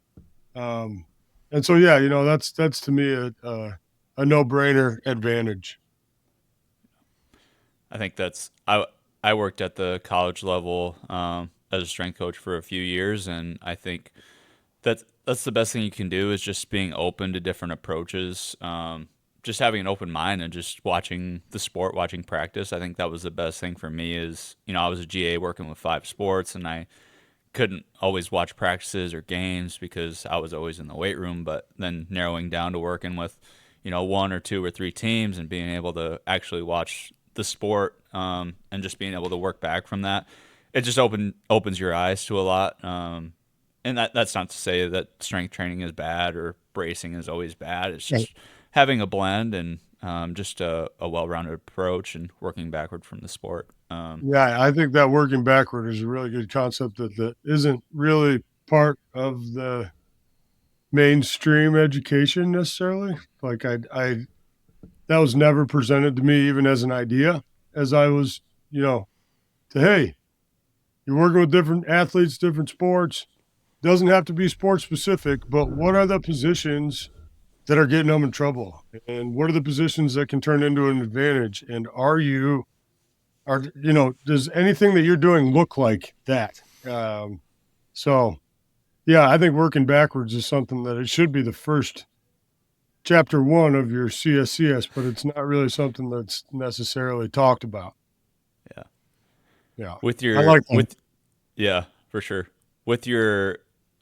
And so, yeah, that's to me a no-brainer advantage. I think I worked at the college level as a strength coach for a few years, and I think that's the best thing you can do is just being open to different approaches. Just having an open mind and just watching the sport, watching practice. I think that was the best thing for me is, I was a GA working with 5 sports, and I couldn't always watch practices or games because I was always in the weight room, but then narrowing down to working with, 1 or 2 or 3 teams and being able to actually watch the sport and just being able to work back from that, it just opens your eyes to a lot. And that's not to say that strength training is bad or bracing is always bad. It's just having a blend and just a well-rounded approach and working backward from the sport. Yeah, I think that working backward is a really good concept that isn't really part of the mainstream education necessarily. Like I that was never presented to me even as an idea as I was, hey, you're working with different athletes, different sports. Doesn't have to be sport specific, but what are the positions that are getting them in trouble? And what are the positions that can turn into an advantage? And does anything that you're doing look like that? So yeah, I think working backwards is something that it should be the first chapter 1 of your CSCS, but it's not really something that's necessarily talked about. Yeah. Yeah. I like that. Yeah, for sure.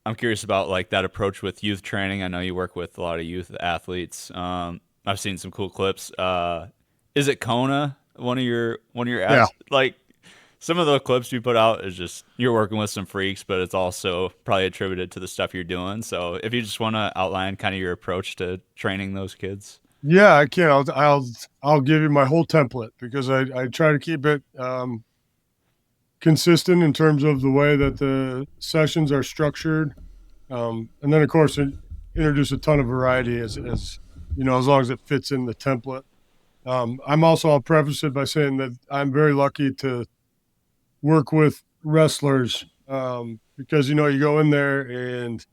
I'm curious about like that approach with youth training. I know you work with a lot of youth athletes. I've seen some cool clips. Is it Kona? One of your Yeah. like some of the clips you put out is just you're working with some freaks, but it's also probably attributed to the stuff you're doing. So if you just want to outline kind of your approach to training those kids. Yeah, I can. I'll give you my whole template because I try to keep it consistent in terms of the way that the sessions are structured, and then of course introduce a ton of variety as as long as it fits in the template. I'll preface it by saying that I'm very lucky to work with wrestlers because you go in there and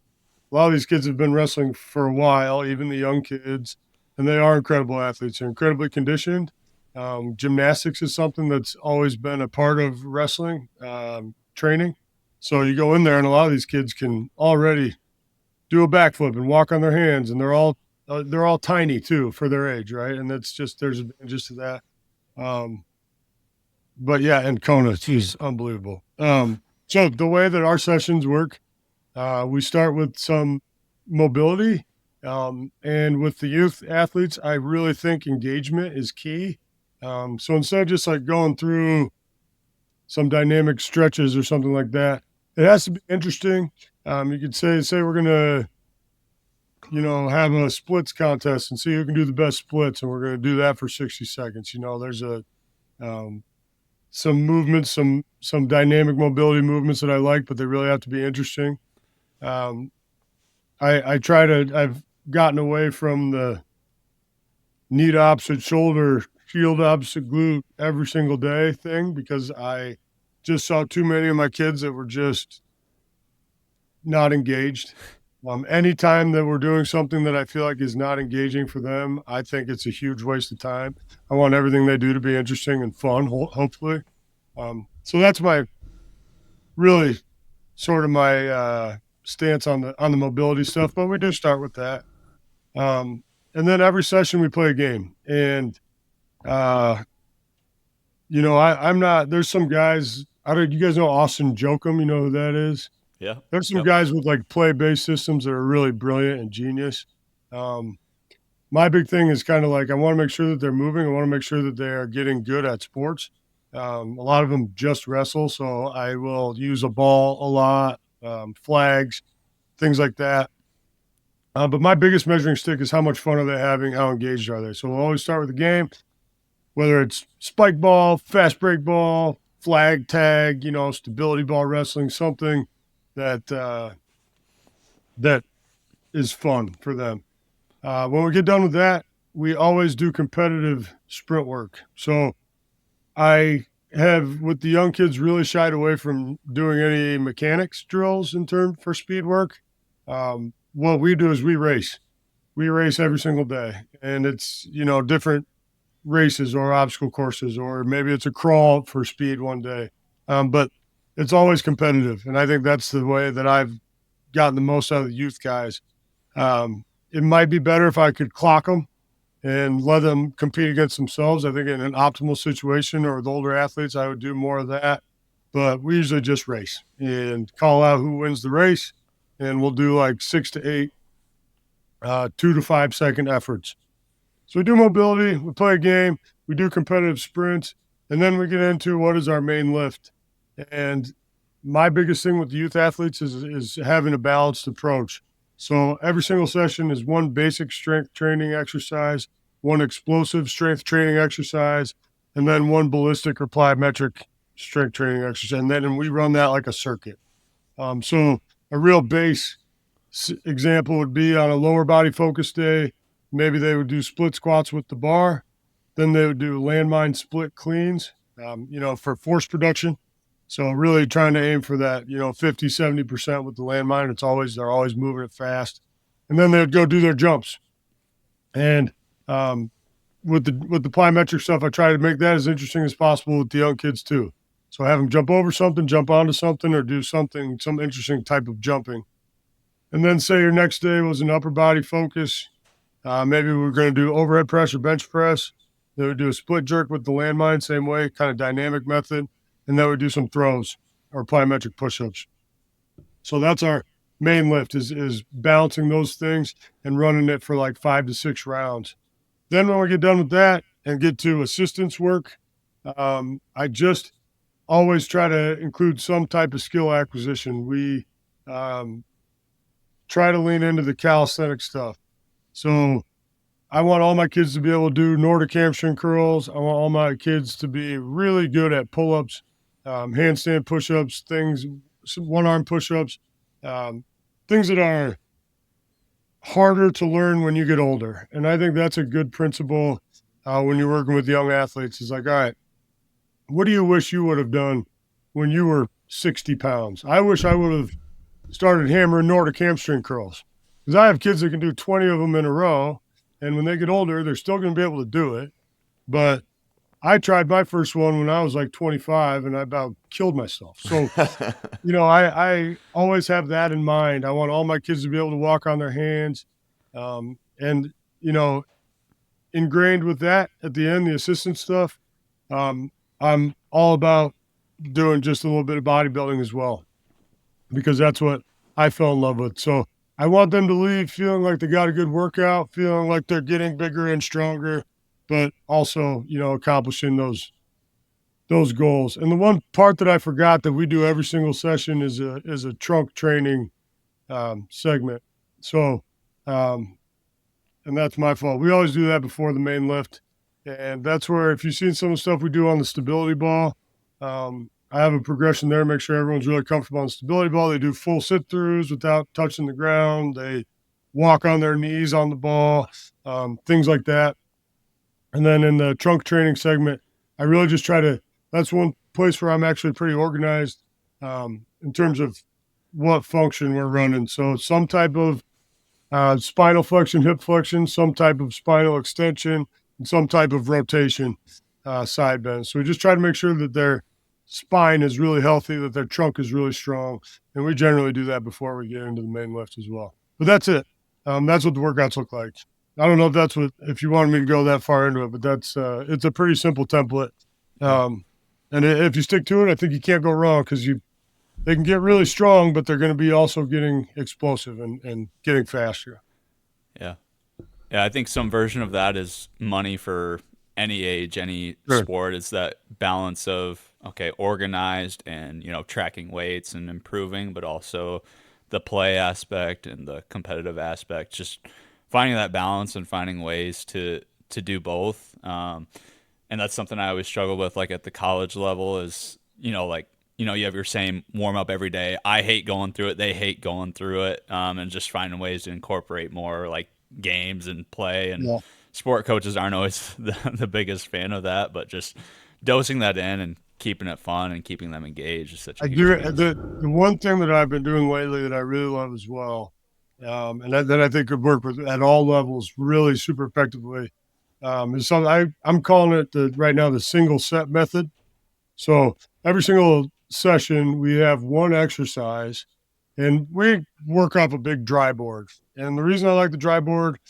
a lot of these kids have been wrestling for a while, even the young kids, and they are incredible athletes. They're incredibly conditioned. Gymnastics is something that's always been a part of wrestling training. So you go in there, and a lot of these kids can already do a backflip and walk on their hands, and they're all tiny too for their age, right? And that's just there's advantages to that. But yeah, and Kona, she's unbelievable. So the way that our sessions work, we start with some mobility. And with the youth athletes, I really think engagement is key. So instead of just like going through some dynamic stretches or something like that, it has to be interesting. You could say we're going to, have a splits contest and see who can do the best splits. And we're going to do that for 60 seconds. There's some movements, some dynamic mobility movements that I like, but they really have to be interesting. I've gotten away from the knee to opposite shoulder, shield opposite glute every single day thing because I just saw too many of my kids that were just not engaged. Anytime that we're doing something that I feel like is not engaging for them, I think it's a huge waste of time. I want everything they do to be interesting and fun, hopefully. So that's my really sort of my stance on the mobility stuff, but we do start with that. And then every session we play a game. And I'm not. There's some guys. You guys know Austin Jokum? You know who that is? Yeah. There's some guys with like play-based systems that are really brilliant and genius. My big thing is kind of like I want to make sure that they're moving. I want to make sure that they are getting good at sports. A lot of them just wrestle, so I will use a ball a lot, flags, things like that. But my biggest measuring stick is how much fun are they having, how engaged are they. So we'll always start with the game, whether it's spike ball, fast break ball, flag tag, stability ball wrestling, something that is fun for them. When we get done with that, we always do competitive sprint work. So I have, with the young kids, really shied away from doing any mechanics drills in turn for speed work. What we do is we race. We race every single day, and it's, different races or obstacle courses, or maybe it's a crawl for speed one day. But it's always competitive. And I think that's the way that I've gotten the most out of the youth guys. It might be better if I could clock them and let them compete against themselves. I think in an optimal situation or with older athletes, I would do more of that. But we usually just race and call out who wins the race. And we'll do like 6 to 8, 2 to 5 second efforts. So we do mobility, we play a game, we do competitive sprints, and then we get into what is our main lift. And my biggest thing with the youth athletes is having a balanced approach. So every single session is one basic strength training exercise, one explosive strength training exercise, and then one ballistic or plyometric strength training exercise. And we run that like a circuit. So a real base example would be on a lower body focus day. Maybe they would do split squats with the bar. Then they would do landmine split cleans, for force production. So really trying to aim for that, 50, 70% with the landmine. They're always moving it fast. And then they would go do their jumps. And with the plyometric stuff, I try to make that as interesting as possible with the young kids too. So have them jump over something, jump onto something, or do some interesting type of jumping. And then say your next day was an upper body focus. Maybe we're going to do overhead press or bench press. They would do a split jerk with the landmine, same way, kind of dynamic method. And then we do some throws or plyometric push-ups. So that's our main lift is balancing those things and running it for like 5 to 6 rounds. Then when we get done with that and get to assistance work, I just always try to include some type of skill acquisition. We try to lean into the calisthenic stuff. So I want all my kids to be able to do Nordic hamstring curls. I want all my kids to be really good at pull-ups, handstand push-ups, one-arm push-ups, things that are harder to learn when you get older. And I think that's a good principle when you're working with young athletes. It's like, all right, what do you wish you would have done when you were 60 pounds? I wish I would have started hammering Nordic hamstring curls, because I have kids that can do 20 of them in a row. And when they get older, they're still going to be able to do it. But I tried my first one when I was like 25 and I about killed myself. So, I always have that in mind. I want all my kids to be able to walk on their hands. And ingrained with that at the end, the assistance stuff, I'm all about doing just a little bit of bodybuilding as well, because that's what I fell in love with. So I want them to leave feeling like they got a good workout, feeling like they're getting bigger and stronger, but also, accomplishing those goals. And the one part that I forgot that we do every single session is a trunk training segment. So, and that's my fault. We always do that before the main lift. And that's where, if you've seen some of the stuff we do on the stability ball, I have a progression there, make sure everyone's really comfortable on the stability ball. They do full sit-throughs without touching the ground. They walk on their knees on the ball, things like that. And then in the trunk training segment, I really just that's one place where I'm actually pretty organized in terms of what function we're running. So some type of spinal flexion, hip flexion, some type of spinal extension, and some type of rotation side bend. So we just try to make sure that their spine is really healthy, that their trunk is really strong. And we generally do that before we get into the main lift as well. But that's it. That's what the workouts look like. I don't know if you wanted me to go that far into it, but that's, it's a pretty simple template. And if you stick to it, I think you can't go wrong, because they can get really strong, but they're going to be also getting explosive and getting faster. Yeah. Yeah. I think some version of that is money for any age, any sport. It's that balance of, okay, organized and, tracking weights and improving, but also the play aspect and the competitive aspect, just finding that balance and finding ways to do both. And that's something I always struggle with, like at the college level is, you have your same warm up every day. I hate going through it. They hate going through it. And just finding ways to incorporate more like games and play and sport coaches aren't always the biggest fan of that, but just dosing that in and keeping it fun and keeping them engaged is such a I huge do piece. the one thing that I've been doing lately that I really love as well, and that I think could work with at all levels really super effectively, is something I'm calling it right now the single set method. So every single session we have one exercise, and we work off a big dry board. And the reason I like the dry board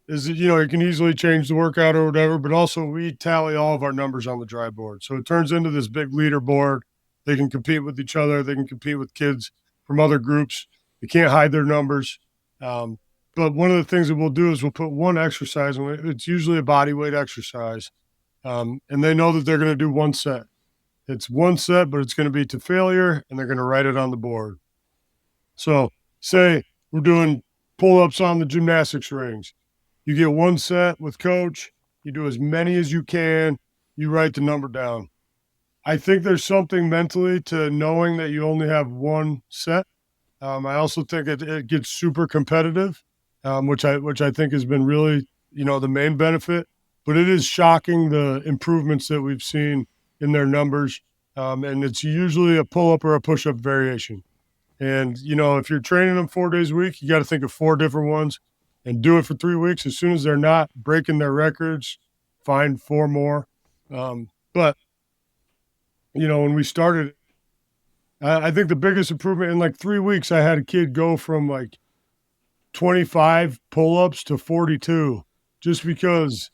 is that you can easily change the workout or whatever, but also we tally all of our numbers on the dry board. So it turns into this big leaderboard. They can compete with each other. They can compete with kids from other groups. They can't hide their numbers. But one of the things that we'll do is we'll put one exercise, and it's usually a body weight exercise, and they know that they're going to do one set. It's one set, but it's going to be to failure, and they're going to write it on the board. So, say we're doing pull-ups on the gymnastics rings. You get one set with coach. You do as many as you can. You write the number down. I think there's something mentally to knowing that you only have one set. I also think it gets super competitive, which I think has been really the main benefit. But it is shocking the improvements that we've seen in their numbers, and it's usually a pull-up or a push-up variation. And if you're training them 4 days a week, you got to think of 4 different ones and do it for 3 weeks. As soon as they're not breaking their records, find 4 more. But when we started, I think the biggest improvement in like 3 weeks, I had a kid go from like 25 pull-ups to 42, just because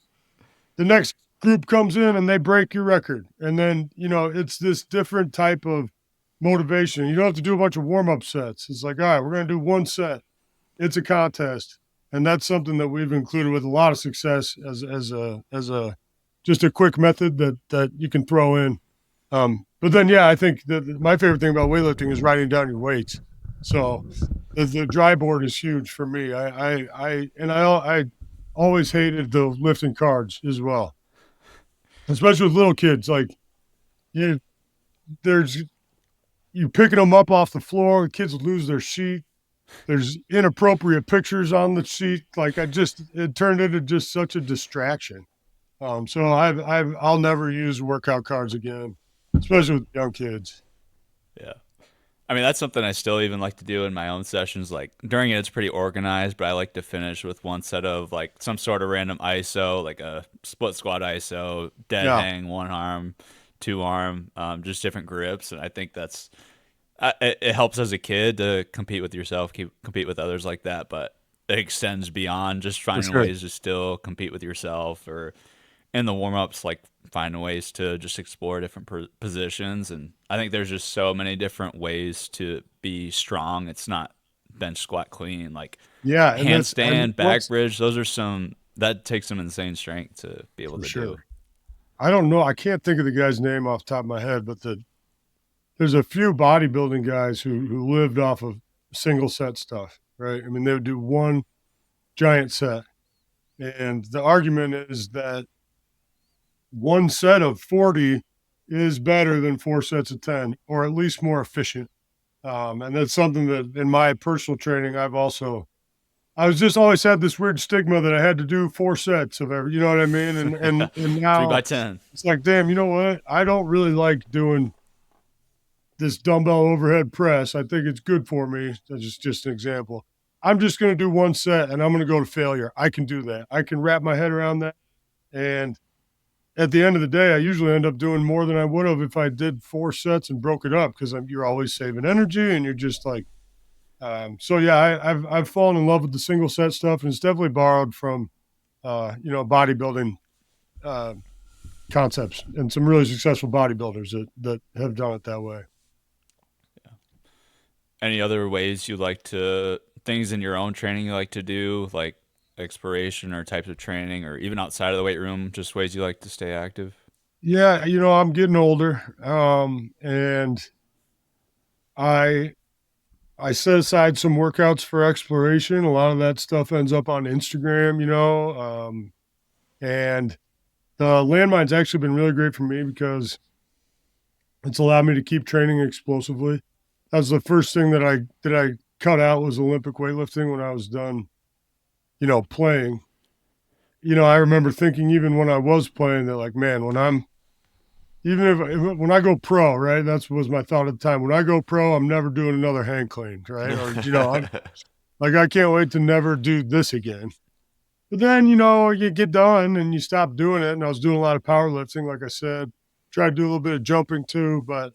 the next group comes in and they break your record. And then, it's this different type of motivation. You don't have to do a bunch of warm-up sets. It's like, all right, we're going to do one set. It's a contest. And that's something that we've included with a lot of success as a just a quick method that you can throw in. But then, yeah, I think my favorite thing about weightlifting is writing down your weights. So the dry board is huge for me. I always hated the lifting cards as well, especially with little kids. Like, you picking them up off the floor. The kids lose their sheet. There's inappropriate pictures on the sheet. Like it turned into just such a distraction. So I'll never use workout cards again, especially with young kids. Yeah. I mean, that's something I still even like to do in my own sessions. Like during it, it's pretty organized, but I like to finish with one set of like some sort of random ISO, like a split squat ISO, dead Yeah. hang, one arm, two arm, just different grips. And I think that's it helps as a kid to compete with yourself, compete with others like that. But it extends beyond just finding sure. ways to still compete with yourself, or in the warm ups, like finding ways to just explore different positions. And I think there's just so many different ways to be strong. It's not bench, squat, clean, like Yeah. And handstand, back bridge. Those are that takes some insane strength to be able for to sure. do. I don't know. I can't think of the guy's name off the top of my head, but there's a few bodybuilding guys who lived off of single set stuff, right? I mean, they would do one giant set. And the argument is that one set of 40 is better than 4 sets of 10, or at least more efficient. And that's something that in my personal training, I was just always had this weird stigma that I had to do 4 sets of every, you know what I mean? And now 3 by 10. it's like, damn, you know what? I don't really like doing this dumbbell overhead press. I think it's good for me. That's just an example. I'm just going to do one set and I'm going to go to failure. I can do that. I can wrap my head around that. And at the end of the day, I usually end up doing more than I would have if I did 4 sets and broke it up, because you're always saving energy and you're just like, so yeah, I've fallen in love with the single set stuff, and it's definitely borrowed from, bodybuilding concepts and some really successful bodybuilders that have done it that way. Any other ways you like to, things in your own training you like to do, like exploration or types of training, or even outside of the weight room, just ways you like to stay active? Yeah, I'm getting older, and I set aside some workouts for exploration. A lot of that stuff ends up on Instagram, and the Landmine's actually been really great for me because it's allowed me to keep training explosively. That was the first thing that I cut out, was Olympic weightlifting when I was done, playing. I remember thinking even when I was playing that, like, man, when I go pro, right? That was my thought at the time. When I go pro, I'm never doing another hang clean, right? Or, I'm like, I can't wait to never do this again. But then, you get done and you stop doing it. And I was doing a lot of powerlifting, like I said, tried to do a little bit of jumping too. But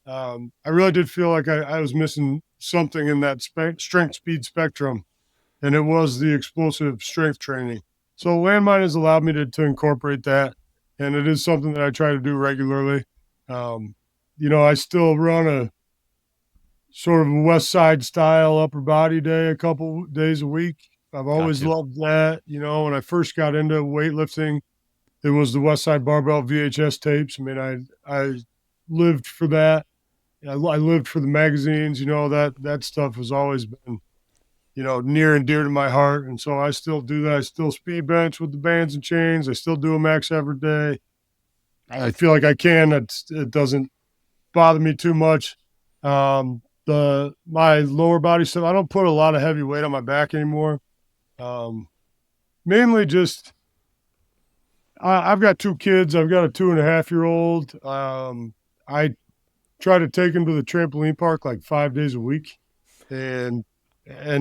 I really did feel like I was missing something in that strength speed spectrum. And it was the explosive strength training. So Landmine has allowed me to incorporate that. And it is something that I try to do regularly. I still run a sort of a West Side style upper body day a couple days a week. I've always loved that. When I first got into weightlifting, it was the West Side Barbell VHS tapes. I mean, I lived for that. I lived for the magazines. That stuff has always been, near and dear to my heart. And so I still do that. I still speed bench with the bands and chains. I still do a max every day. I feel like I can. It doesn't bother me too much. My lower body stuff, I don't put a lot of heavy weight on my back anymore. Mainly just, I've got 2 kids. I've got a 2.5-year-old. I try to take him to the trampoline park like 5 days a week. And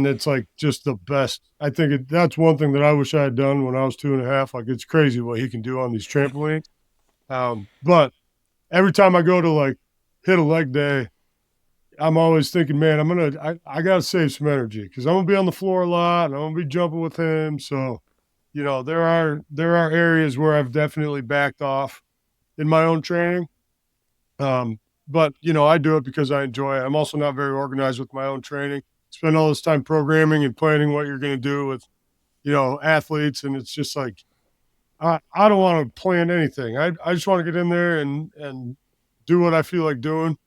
it's like just the best. I think that's one thing that I wish I had done when I was 2.5. Like, it's crazy what he can do on these trampolines. But every time I go to like hit a leg day, I'm always thinking, man, I got to save some energy because I'm going to be on the floor a lot and I'm going to be jumping with him. So, there are areas where I've definitely backed off in my own training. But, I do it because I enjoy it. I'm also not very organized with my own training. Spend all this time programming and planning what you're going to do with, athletes. And it's just like, I don't want to plan anything. I just want to get in there and do what I feel like doing.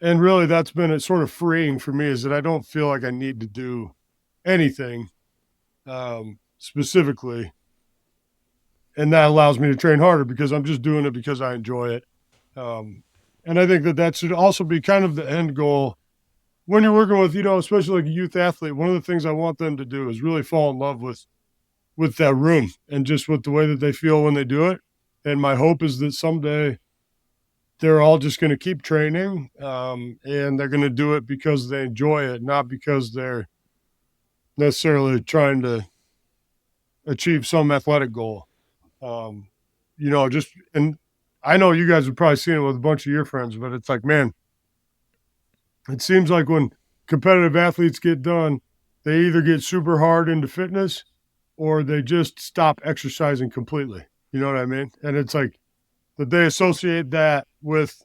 And really, that's been sort of freeing for me, is that I don't feel like I need to do anything specifically. And that allows me to train harder because I'm just doing it because I enjoy it. And I think that should also be kind of the end goal when you're working with, especially like a youth athlete. One of the things I want them to do is really fall in love with that room and just with the way that they feel when they do it. And my hope is that someday they're all just going to keep training, and they're going to do it because they enjoy it, not because they're necessarily trying to achieve some athletic goal. And I know you guys have probably seen it with a bunch of your friends, but it's like, man, it seems like when competitive athletes get done, they either get super hard into fitness or they just stop exercising completely. You know what I mean? And it's like that they associate that with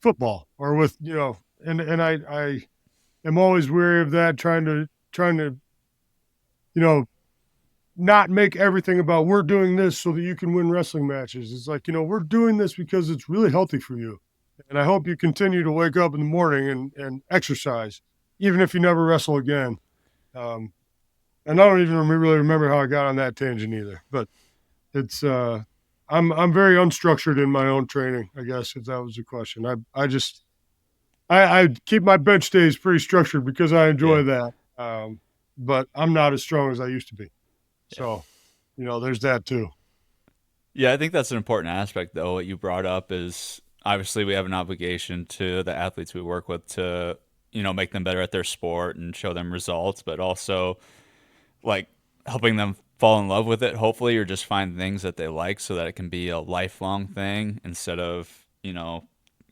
football or with, and I am always wary of that, trying to, not make everything about we're doing this so that you can win wrestling matches. It's like, we're doing this because it's really healthy for you. And I hope you continue to wake up in the morning and exercise, even if you never wrestle again. And I don't even really remember how I got on that tangent either, but it's, I'm very unstructured in my own training, I guess, if that was the question. I keep my bench days pretty structured because I enjoy that. But I'm not as strong as I used to be. So, there's that too. Yeah, I think that's an important aspect, though. What you brought up is obviously we have an obligation to the athletes we work with to, make them better at their sport and show them results, but also like helping them fall in love with it, hopefully, or just find things that they like so that it can be a lifelong thing instead of,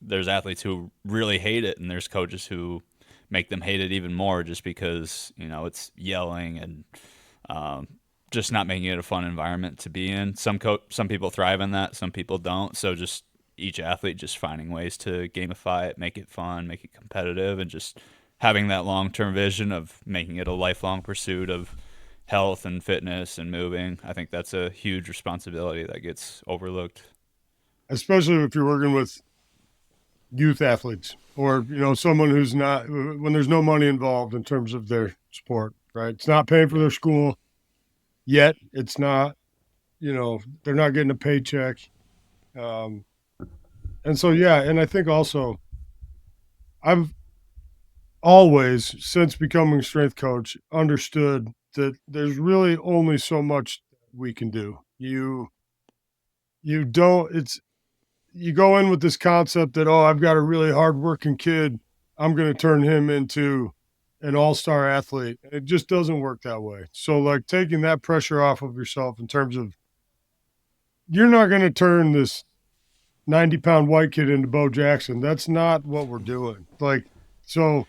there's athletes who really hate it and there's coaches who make them hate it even more just because, it's yelling and just not making it a fun environment to be in. Some people thrive in that, some people don't. So just each athlete just finding ways to gamify it, make it fun, make it competitive, and just having that long-term vision of making it a lifelong pursuit of health and fitness and moving. I think that's a huge responsibility that gets overlooked. Especially if you're working with youth athletes or, someone who's not, when there's no money involved in terms of their sport, right? It's not paying for their school yet. It's not, they're not getting a paycheck. And so, yeah. And I think also I've always, since becoming a strength coach, understood that there's really only so much we can do. You don't it's you go in with this concept that, oh, I've got a really hardworking kid, I'm going to turn him into an all-star athlete. It just doesn't work that way. So like taking that pressure off of yourself in terms of you're not going to turn this 90-pound white kid into Bo Jackson. That's not what we're doing. Like, so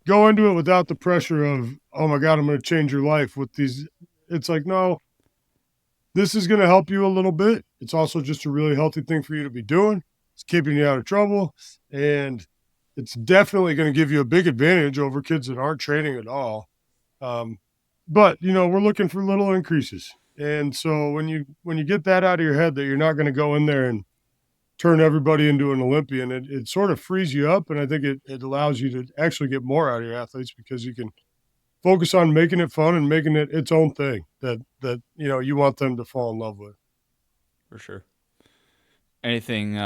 go into it without the pressure of, oh my God, I'm going to change your life with these. It's like, no, this is going to help you a little bit. It's also just a really healthy thing for you to be doing. It's keeping you out of trouble. And it's definitely going to give you a big advantage over kids that aren't training at all. But, we're looking for little increases. And so when you get that out of your head that you're not going to go in there and turn everybody into an Olympian, it sort of frees you up. And I think it allows you to actually get more out of your athletes because you can focus on making it fun and making it its own thing that you want them to fall in love with. For sure. Anything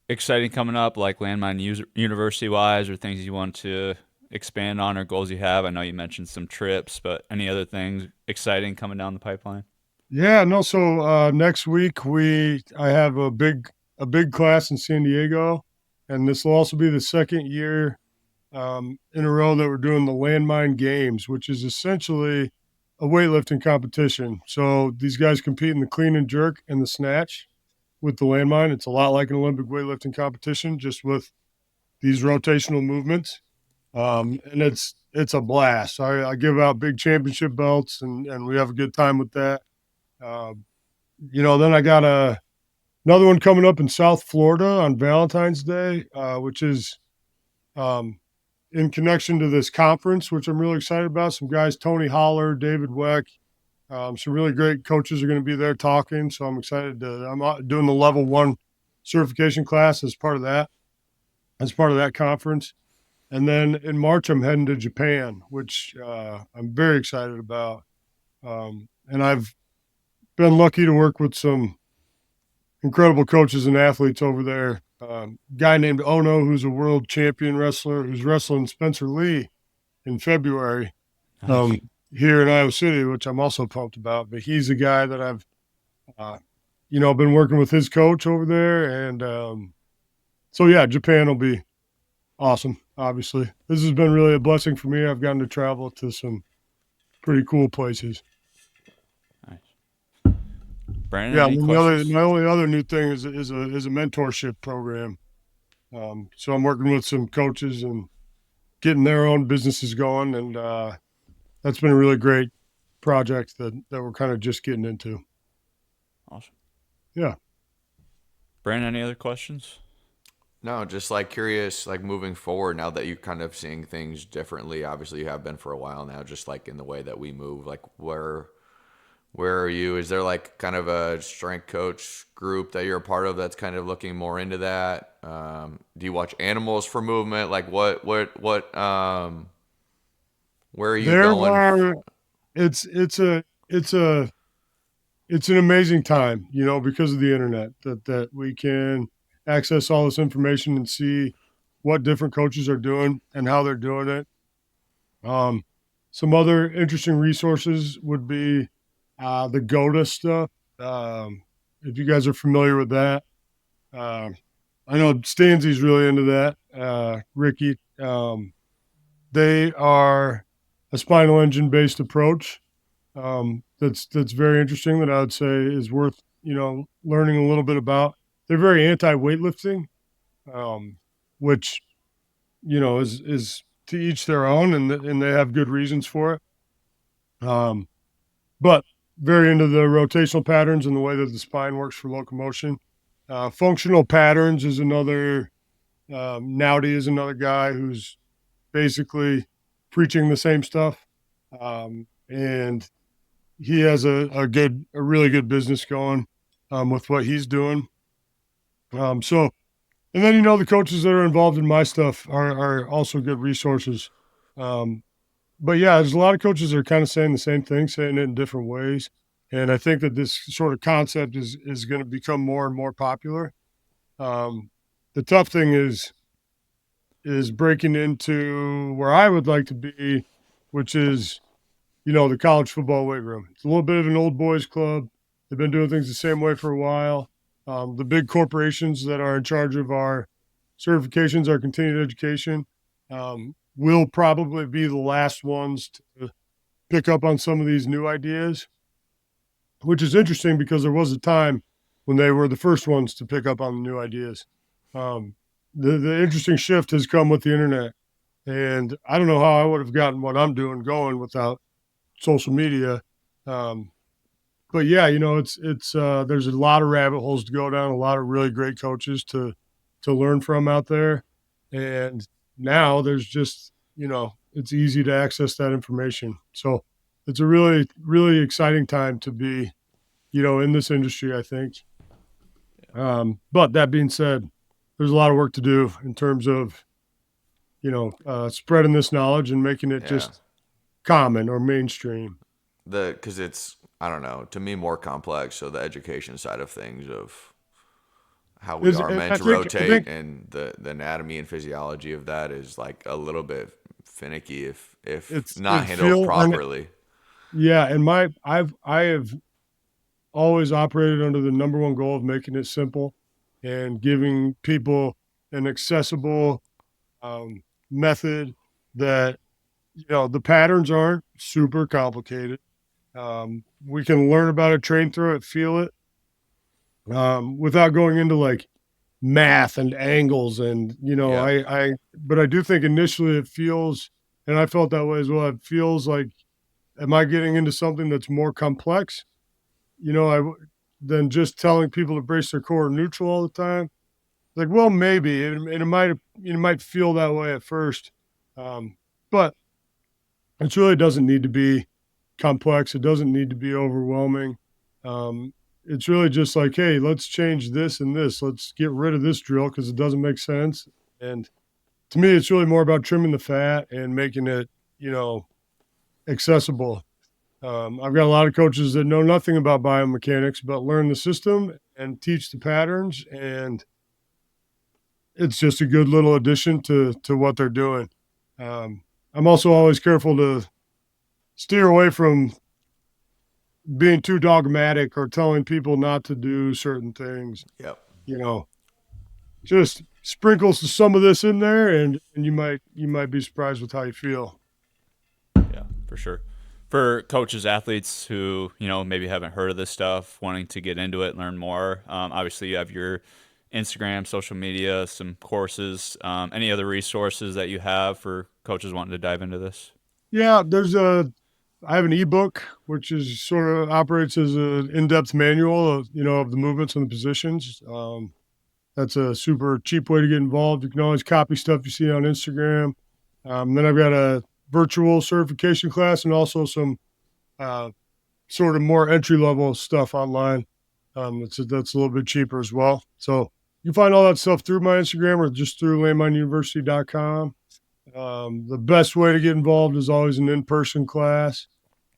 exciting coming up, like Landmine University wise, or things you want to expand on, or goals you have? I know you mentioned some trips, but any other things exciting coming down the pipeline? Yeah, no. So next week I have a big class in San Diego, and this will also be the second year in a row that we're doing the Landmine Games, which is essentially a weightlifting competition. So these guys compete in the clean and jerk and the snatch with the landmine. It's a lot like an Olympic weightlifting competition, just with these rotational movements. And it's a blast. I give out big championship belts, and we have a good time with that. Then I got another one coming up in South Florida on Valentine's Day, which is in connection to this conference, which I'm really excited about. Some guys, Tony Holler, David Weck, some really great coaches are going to be there talking. So I'm excited I'm doing the level 1 certification class as part of that conference. And then in March, I'm heading to Japan, which I'm very excited about. And I've been lucky to work with some incredible coaches and athletes over there. Guy named Ono, who's a world champion wrestler, who's wrestling Spencer Lee in February here in Iowa City, which I'm also pumped about. But he's a guy that I've, been working with his coach over there. And so, yeah, Japan will be awesome, obviously. This has been really a blessing for me. I've gotten to travel to some pretty cool places. Nice. Brandon, yeah, any my only other new thing is a mentorship program. So I'm working with some coaches and getting their own businesses going, and that's been a really great project that we're kind of just getting into. Awesome. Yeah. Brandon, any other questions? No, just like curious, like moving forward now that you're kind of seeing things differently. Obviously, you have been for a while now, just like in the way that we move. Like, where are you? Is there like kind of a strength coach group that you're a part of that's kind of looking more into that? Do you watch Animals for Movement? Like, what? Where are you going? It's an amazing time, because of the internet that we can access all this information and see what different coaches are doing and how they're doing it. Some other interesting resources would be the GOTA stuff. If you guys are familiar with that, I know Stanzy's really into that. Ricky, they are a spinal engine based approach. That's very interesting that I would say is worth, learning a little bit about. They're very anti-weightlifting, which, is to each their own, and they have good reasons for it. But very into the rotational patterns and the way that the spine works for locomotion. Functional patterns is another. Nowdy is another guy who's basically preaching the same stuff, and he has a really good business going with what he's doing. And then, the coaches that are involved in my stuff are also good resources. But yeah, there's a lot of coaches that are kind of saying the same thing, saying it in different ways. And I think that this sort of concept is going to become more and more popular. The tough thing is breaking into where I would like to be, which is, the college football weight room. It's a little bit of an old boys club. They've been doing things the same way for a while. The big corporations that are in charge of our certifications, our continued education, will probably be the last ones to pick up on some of these new ideas, which is interesting because there was a time when they were the first ones to pick up on the new ideas. The interesting shift has come with the internet, and I don't know how I would have gotten what I'm doing going without social media. But yeah, it's there's a lot of rabbit holes to go down, a lot of really great coaches to learn from out there. And now there's just, it's easy to access that information. So it's a really, really exciting time to be, in this industry, I think. But that being said, there's a lot of work to do in terms of, spreading this knowledge and making it just common or mainstream. Because it's, I don't know, to me more complex. So the education side of things of how we are meant to rotate and the anatomy and physiology of that is like a little bit finicky if it's not handled properly. Yeah, and I have always operated under the number one goal of making it simple and giving people an accessible method that the patterns aren't super complicated. We can learn about it, train through it, feel it, without going into like math and angles and but I do think initially it feels, and I felt that way as well, it feels like, am I getting into something that's more complex than just telling people to brace their core neutral all the time? Like, well, maybe it might feel that way at first, but it really doesn't need to be complex. It doesn't need to be overwhelming. It's really just like, hey, let's change this and this. Let's get rid of this drill because it doesn't make sense. And to me, it's really more about trimming the fat and making it, accessible. I've got a lot of coaches that know nothing about biomechanics, but learn the system and teach the patterns. And it's just a good little addition to what they're doing. I'm also always careful to steer away from being too dogmatic or telling people not to do certain things. Yep. Just sprinkles some of this in there and you might be surprised with how you feel. Yeah, for sure. For coaches, athletes who, maybe haven't heard of this stuff, wanting to get into it, learn more, obviously you have your Instagram, social media, some courses, any other resources that you have for coaches wanting to dive into this? Yeah, I have an ebook, which is sort of operates as an in-depth manual of the movements and the positions. That's a super cheap way to get involved. You can always copy stuff you see on Instagram. Then I've got a virtual certification class and also some sort of more entry-level stuff online. That's a little bit cheaper as well. So you can find all that stuff through my Instagram or just through landmineuniversity.com. The best way to get involved is always an in-person class,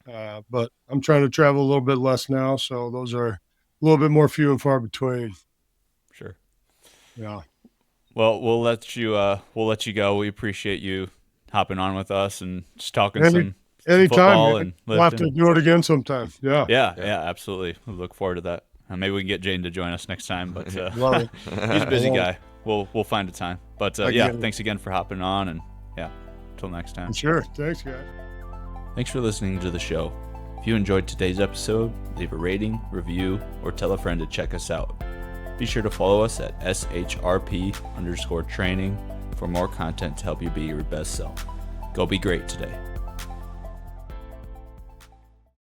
but I'm trying to travel a little bit less now, so those are a little bit more few and far between. Sure. Yeah. Well, we'll let you go. We appreciate you hopping on with us and just talking some football and lifting. We'll have to do it again sometime. Yeah. Yeah, absolutely. We look forward to that. Maybe we can get Jane to join us next time, but he's a busy guy. We'll find a time. But thanks again for hopping on, and until next time. Sure. Thanks, guys. Thanks for listening to the show. If you enjoyed today's episode, leave a rating, review, or tell a friend to check us out. Be sure to follow us at SHRP_training for more content to help you be your best self. Go be great today.